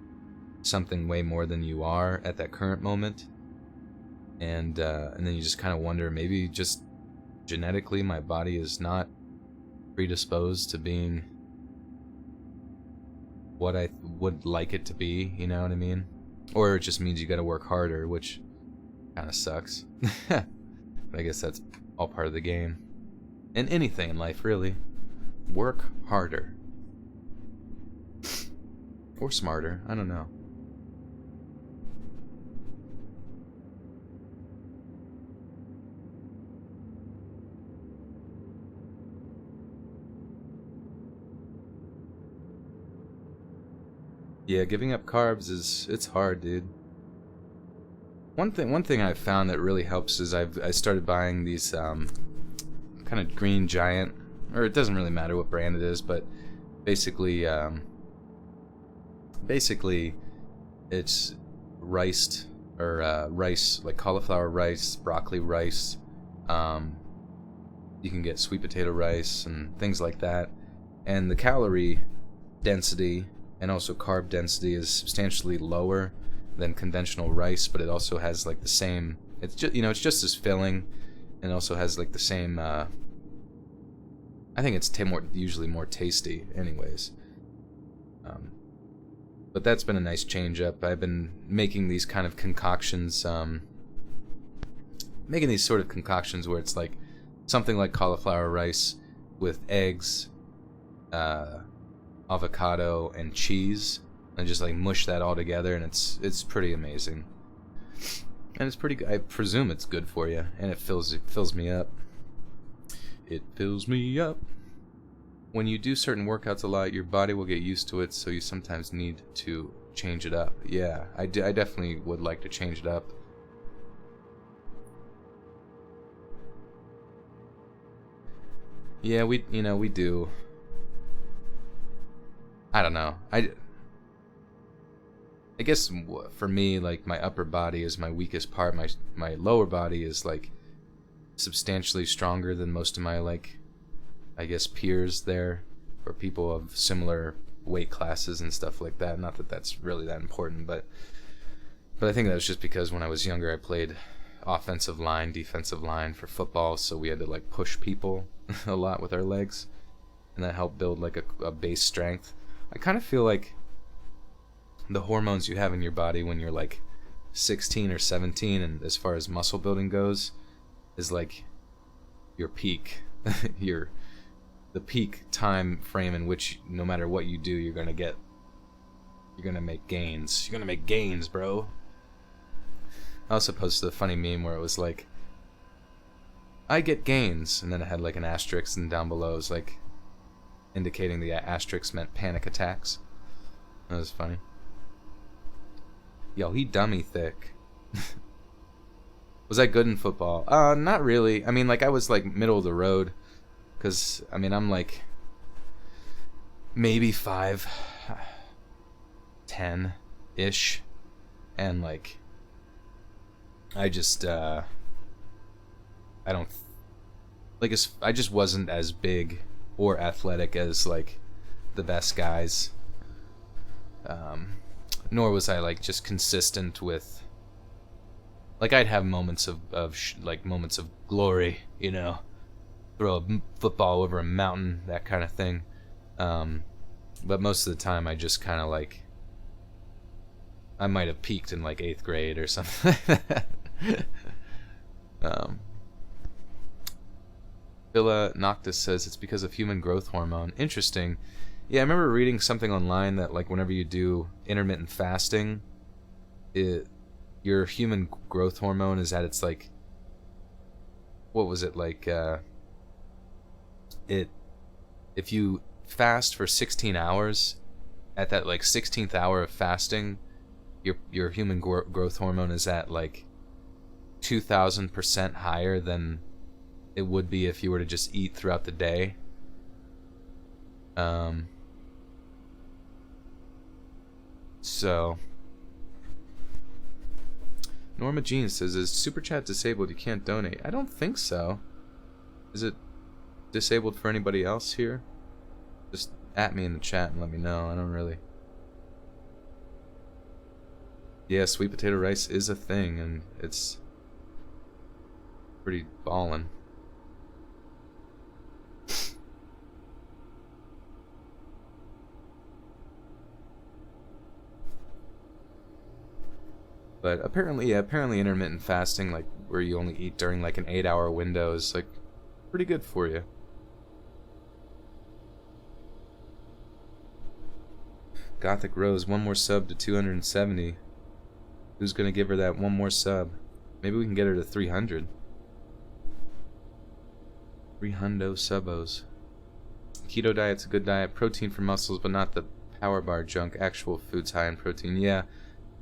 something way more than you are at that current moment, and then you just kind of wonder, maybe just genetically my body is not predisposed to being what I would like it to be, you know what I mean? Or it just means you gotta work harder, which kind of sucks. But I guess that's all part of the game. And anything in life, really. Work harder. Or smarter, I don't know. Yeah, giving up carbs it's hard, dude. One thing I've found that really helps is I started buying these kind of Green Giant, or it doesn't really matter what brand it is, but basically it's rice, like cauliflower rice, broccoli rice. You can get sweet potato rice and things like that, and the calorie density and also carb density is substantially lower than conventional rice, but it also has like the same, it's just as filling, and also has like the same I think it's usually more tasty anyways. But that's been a nice change up. I've been making these kind of concoctions, making these sort of concoctions where it's like something like cauliflower rice with eggs, avocado and cheese, and just like mush that all together, and it's pretty amazing. And it's pretty good. I presume it's good for you, and it fills me up. It fills me up. When you do certain workouts a lot, your body will get used to it, so you sometimes need to change it up. Yeah, I definitely would like to change it up. Yeah, we do. I don't know. I guess for me, like, my upper body is my weakest part. My lower body is like substantially stronger than most of my, like, I guess, peers there, or people of similar weight classes and stuff like that. Not that that's really that important, but I think that was just because when I was younger I played offensive line, defensive line for football, so we had to like push people a lot with our legs, and that helped build like a base strength. I kind of feel like the hormones you have in your body when you're like 16 or 17, and as far as muscle building goes, is like your peak, the peak time frame in which no matter what you do, you're gonna make gains. You're gonna make gains, bro. I also posted a funny meme where it was like, I get gains, and then it had like an asterisk, and down below it was like indicating the asterisk meant panic attacks. That was funny. Yo, he dummy thick. Was I good in football? Not really. I mean, like, I was like middle of the road, because I mean, I'm like maybe 5'10" ish, and like I just I don't like, I just wasn't as big or athletic as like the best guys, nor was I like just consistent with, like, I'd have moments of moments of glory, you know, throw a football over a mountain, that kind of thing. But most of the time I just kind of like, I might have peaked in like 8th grade or something like that. Villa Noctis says it's because of human growth hormone. Interesting. Yeah, I remember reading something online that like whenever you do intermittent fasting, your human growth hormone is at its like, what was it like? If you fast for 16 hours, at that like 16th hour of fasting, your human growth hormone is at like 2,000% higher than it would be if you were to just eat throughout the day. So Norma Jean says, is Super Chat disabled? You can't donate. I don't think so. Is it disabled for anybody else here? Just at me in the chat and let me know. I don't really... Yeah, sweet potato rice is a thing, and it's pretty ballin'. But apparently intermittent fasting, like where you only eat during like an 8-hour window, is like pretty good for you. Gothic Rose, one more sub to 270. Who's gonna give her that one more sub? Maybe we can get her to 300. 300 subos. Keto diet's a good diet. Protein for muscles, but not the power bar junk. Actual foods high in protein. Yeah,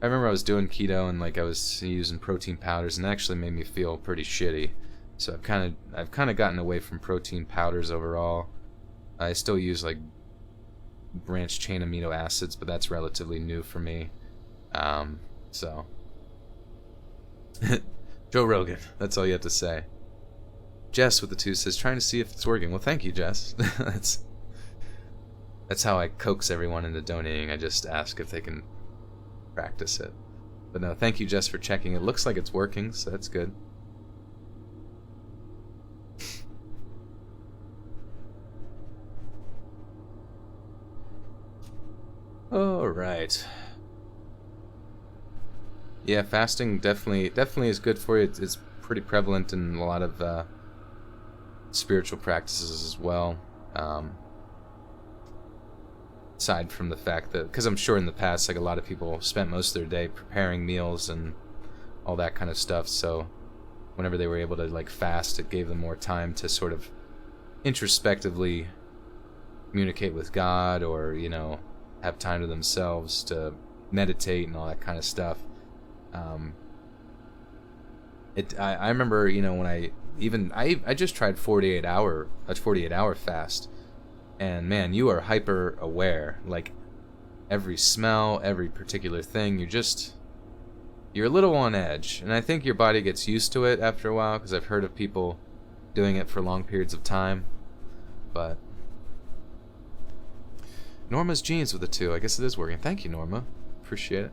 I remember I was doing keto and like I was using protein powders, and it actually made me feel pretty shitty. So I've kind of gotten away from protein powders overall. I still use like branched chain amino acids, but that's relatively new for me. So Joe Rogan, that's all you have to say. Jess with the 2 says, trying to see if it's working. Well, thank you, Jess. That's how I coax everyone into donating. I just ask if they can practice it. But no, thank you, Jess, for checking. It looks like it's working, so that's good. All right. Yeah, fasting definitely is good for you. It's pretty prevalent in a lot of spiritual practices as well. Aside from the fact that, because I'm sure in the past, like a lot of people spent most of their day preparing meals and all that kind of stuff. So whenever they were able to like fast, it gave them more time to sort of introspectively communicate with God, or have time to themselves to meditate and all that kind of stuff. I remember, when I just tried a 48 hour fast, and man, you are hyper aware. Like every smell, every particular thing, you're a little on edge, and I think your body gets used to it after a while, because I've heard of people doing it for long periods of time. But Norma's jeans with the 2. I guess it is working. Thank you, Norma. Appreciate it.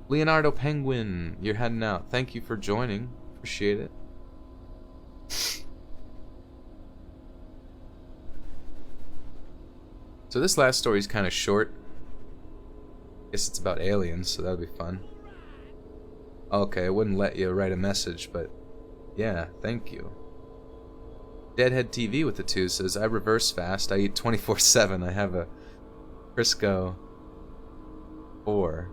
Leonardo Penguin, you're heading out. Thank you for joining. Appreciate it. So this last story is kind of short. Guess it's about aliens, so that'll be fun. Okay, I wouldn't let you write a message, but yeah, thank you. Deadhead TV with the 2 says, I reverse fast. I eat 24/7. I have a Crisco 4.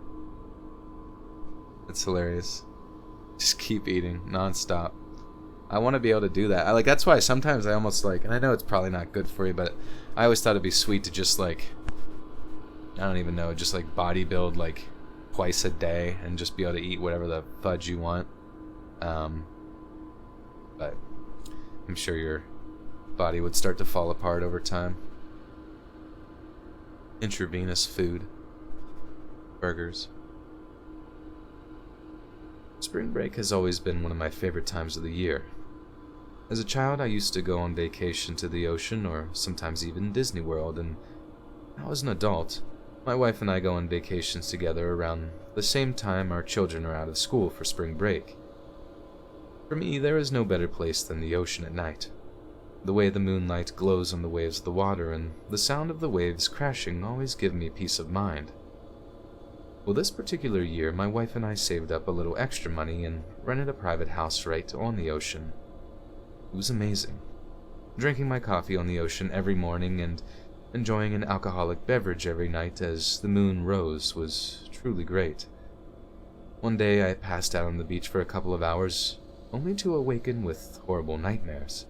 That's hilarious. Just keep eating nonstop. I want to be able to do that. That's why sometimes I almost like, and I know it's probably not good for you, but I always thought it'd be sweet to just like, I don't even know, just like bodybuild like twice a day and just be able to eat whatever the fudge you want. But I'm sure your body would start to fall apart over time. Intravenous food. Burgers. Spring break has always been one of my favorite times of the year. As a child, I used to go on vacation to the ocean, or sometimes even Disney World, and now as an adult, my wife and I go on vacations together around the same time our children are out of school for spring break. For me, there is no better place than the ocean at night. The way the moonlight glows on the waves of the water and the sound of the waves crashing always give me peace of mind. Well, this particular year, my wife and I saved up a little extra money and rented a private house right on the ocean. It was amazing. Drinking my coffee on the ocean every morning and enjoying an alcoholic beverage every night as the moon rose was truly great. One day I passed out on the beach for a couple of hours, only to awaken with horrible nightmares.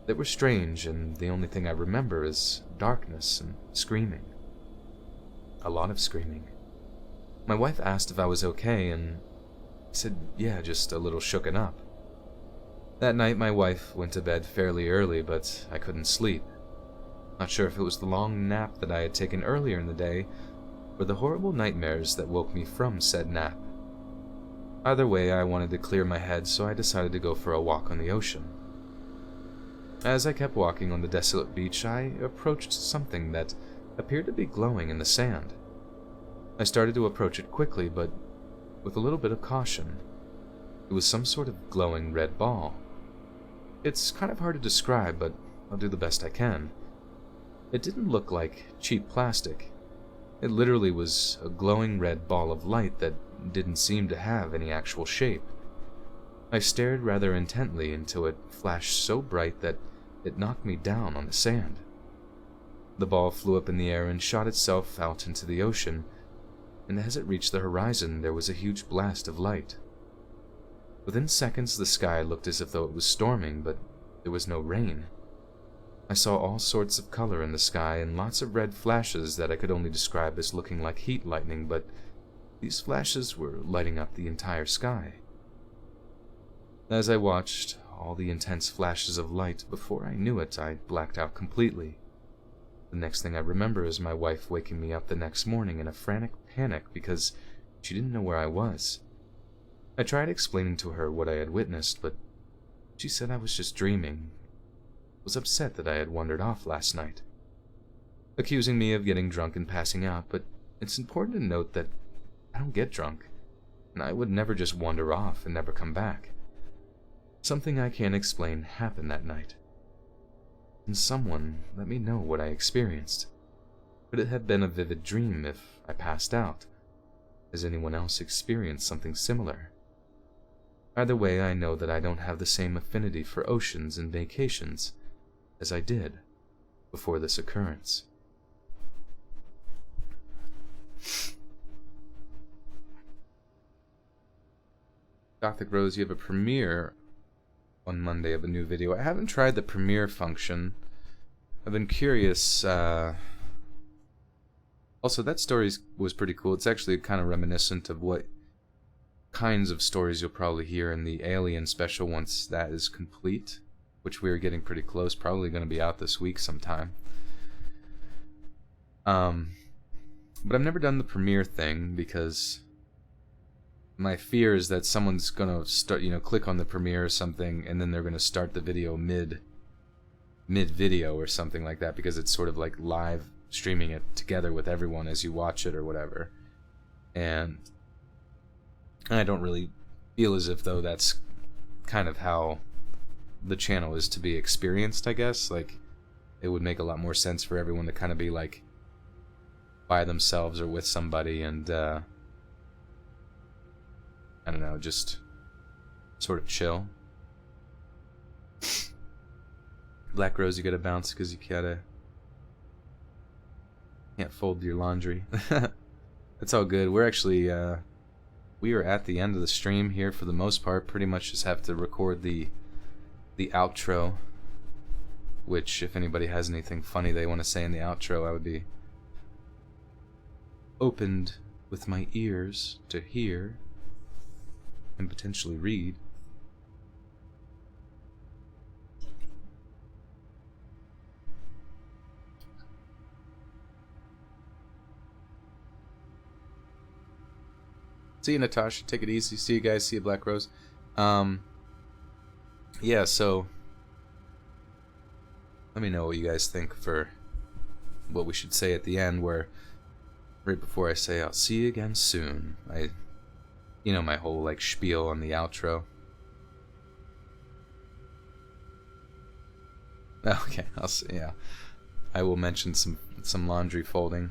They were strange, and the only thing I remember is darkness and screaming. A lot of screaming. My wife asked if I was okay, and I said, yeah, just a little shooken up. That night my wife went to bed fairly early, but I couldn't sleep. Not sure if it was the long nap that I had taken earlier in the day, or the horrible nightmares that woke me from said nap. Either way, I wanted to clear my head, so I decided to go for a walk on the ocean. As I kept walking on the desolate beach, I approached something that appeared to be glowing in the sand. I started to approach it quickly, but with a little bit of caution. It was some sort of glowing red ball. It's kind of hard to describe, but I'll do the best I can. It didn't look like cheap plastic. It literally was a glowing red ball of light that didn't seem to have any actual shape. I stared rather intently until it flashed so bright that it knocked me down on the sand. The ball flew up in the air and shot itself out into the ocean, and as it reached the horizon, there was a huge blast of light. Within seconds, the sky looked as if though it was storming, but there was no rain. I saw all sorts of color in the sky and lots of red flashes that I could only describe as looking like heat lightning, but these flashes were lighting up the entire sky. As I watched all the intense flashes of light, before I knew it, I blacked out completely. The next thing I remember is my wife waking me up the next morning in a frantic panic because she didn't know where I was. I tried explaining to her what I had witnessed, but she said I was just dreaming. Was upset that I had wandered off last night, accusing me of getting drunk and passing out, but it's important to note that I don't get drunk, and I would never just wander off and never come back. Something I can't explain happened that night. Can someone let me know what I experienced? Could it have been a vivid dream if I passed out? Has anyone else experienced something similar? Either way, I know that I don't have the same affinity for oceans and vacations as I did before this occurrence. Gothic Rose, you have a premiere on Monday of a new video. I haven't tried the premiere function. I've been curious. Also, that story was pretty cool. It's actually kind of reminiscent of what kinds of stories you'll probably hear in the Alien special once that is complete, which we are getting pretty close. Probably going to be out this week sometime. But I've never done the premiere thing because my fear is that someone's gonna start, click on the premiere or something, and then they're gonna start the video mid video or something like that, because it's sort of like live streaming it together with everyone as you watch it or whatever. And I don't really feel as if though that's kind of how the channel is to be experienced, I guess. Like, it would make a lot more sense for everyone to kind of be like by themselves or with somebody and I don't know, just sort of chill. Black Rose, you gotta bounce because you can't fold your laundry. That's all good. We're actually we are at the end of the stream here for the most part. Pretty much just have to record the outro, which if anybody has anything funny they want to say in the outro, I would be opened with my ears to hear and potentially read. See you, Natasha. Take it easy. See you guys. See you, Black Rose. Yeah, so let me know what you guys think for what we should say at the end, where right before I say I'll see you again soon, my whole like spiel on the outro. Okay, I'll see. Yeah, I will mention some laundry folding.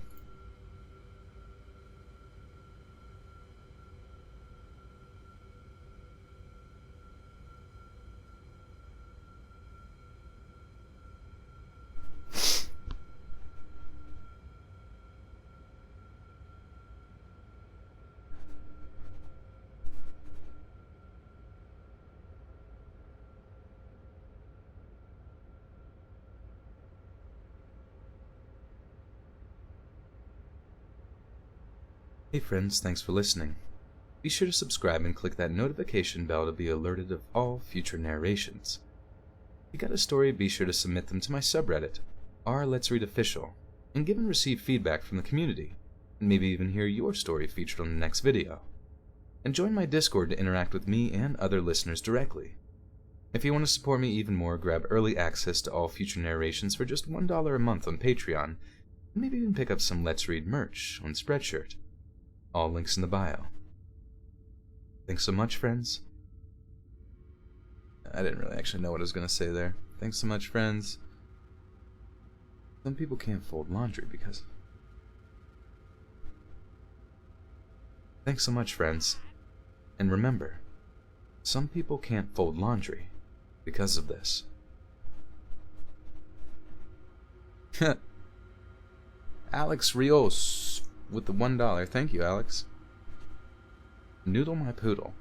Hey friends, thanks for listening. Be sure to subscribe and click that notification bell to be alerted of all future narrations. If you got a story, be sure to submit them to my subreddit, r/Let's Read Official, and give and receive feedback from the community, and maybe even hear your story featured on the next video. And join my Discord to interact with me and other listeners directly. If you want to support me even more, grab early access to all future narrations for just $1 a month on Patreon, and maybe even pick up some Let's Read merch on Spreadshirt. All links in the bio. Thanks so much, friends. I didn't really actually know what I was going to say there. Thanks so much, friends. Some people can't fold laundry because... Thanks so much, friends. And remember, some people can't fold laundry because of this. Alex Rios with the $1. Thank you, Alex. Noodle my poodle.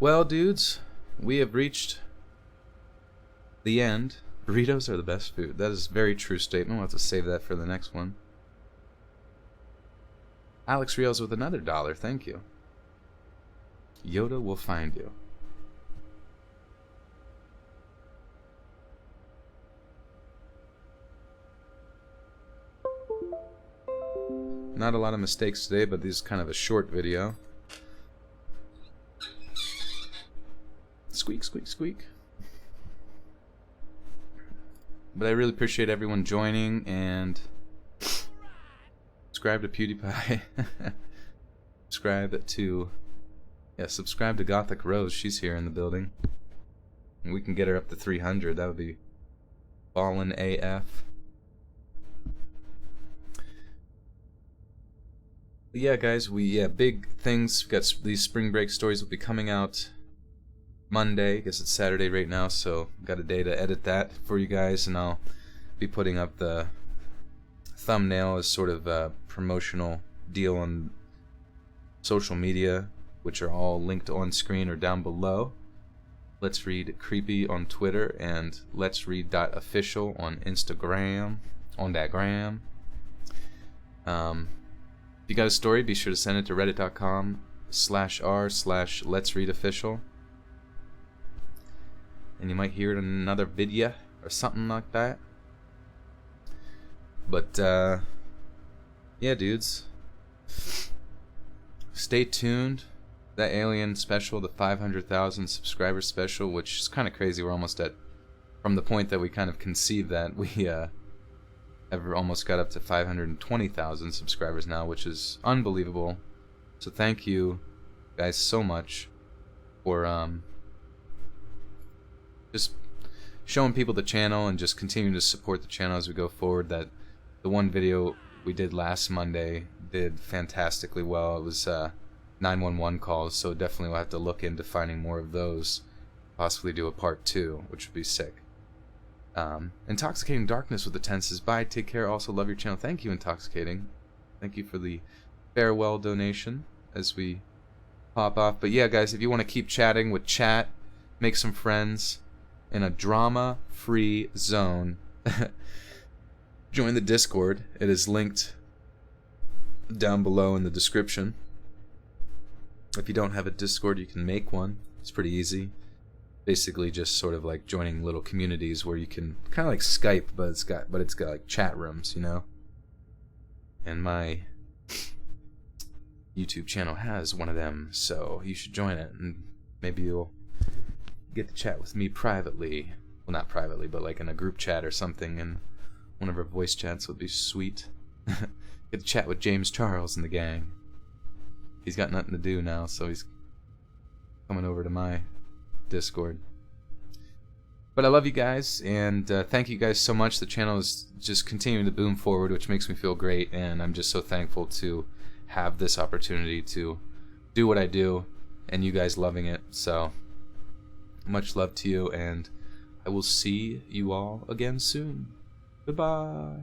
Well, dudes, we have reached the end. Burritos are the best food. That is a very true statement. We'll have to save that for the next one. Alex Rios with another $1. Thank you. Yoda will find you. Not a lot of mistakes today, but this is kind of a short video. Squeak, squeak, squeak. But I really appreciate everyone joining, and subscribe to PewDiePie. Subscribe to Gothic Rose. She's here in the building. And we can get her up to 300. That would be ballin' AF. But yeah, guys, big things. We've got these spring break stories will be coming out Monday. I guess it's Saturday right now, so got a day to edit that for you guys, and I'll be putting up the thumbnail as sort of a promotional deal on social media, which are all linked on screen or down below. Let's Read Creepy on Twitter and Let's Read.official on Instagram, on that gram. If you got a story, be sure to send it to reddit.com/r/Let'sReadOfficial. And you might hear it in another video or something like that. But, yeah, dudes. Stay tuned. That Alien special, the 500,000 subscriber special, which is kind of crazy. We're almost at, from the point that we kind of conceived that, we have almost got up to 520,000 subscribers now, which is unbelievable. So thank you guys so much for just showing people the channel and just continuing to support the channel as we go forward. That the one video we did last Monday did fantastically well. It was 911 calls, so definitely we'll have to look into finding more of those, possibly do a part 2, which would be sick. Intoxicating Darkness with the 10 says bye, take care, also love your channel. Thank you, Intoxicating. Thank you for the farewell donation as we pop off. But yeah, guys, if you want to keep chatting with chat, make some friends in a drama-free zone, join the Discord. It is linked down below in the description. If you don't have a Discord, you can make one. It's pretty easy. Basically just sort of like joining little communities where you can, kind of like Skype, but it's got like chat rooms, you know. And my YouTube channel has one of them, so you should join it, and maybe you'll get to chat with me privately. Well, not privately, but like in a group chat or something, and one of our voice chats would be sweet. Get to chat with James Charles and the gang. He's got nothing to do now, so he's coming over to my Discord. But I love you guys, and thank you guys so much. The channel is just continuing to boom forward, which makes me feel great, and I'm just so thankful to have this opportunity to do what I do, and you guys loving it. So much love to you, and I will see you all again soon. Goodbye.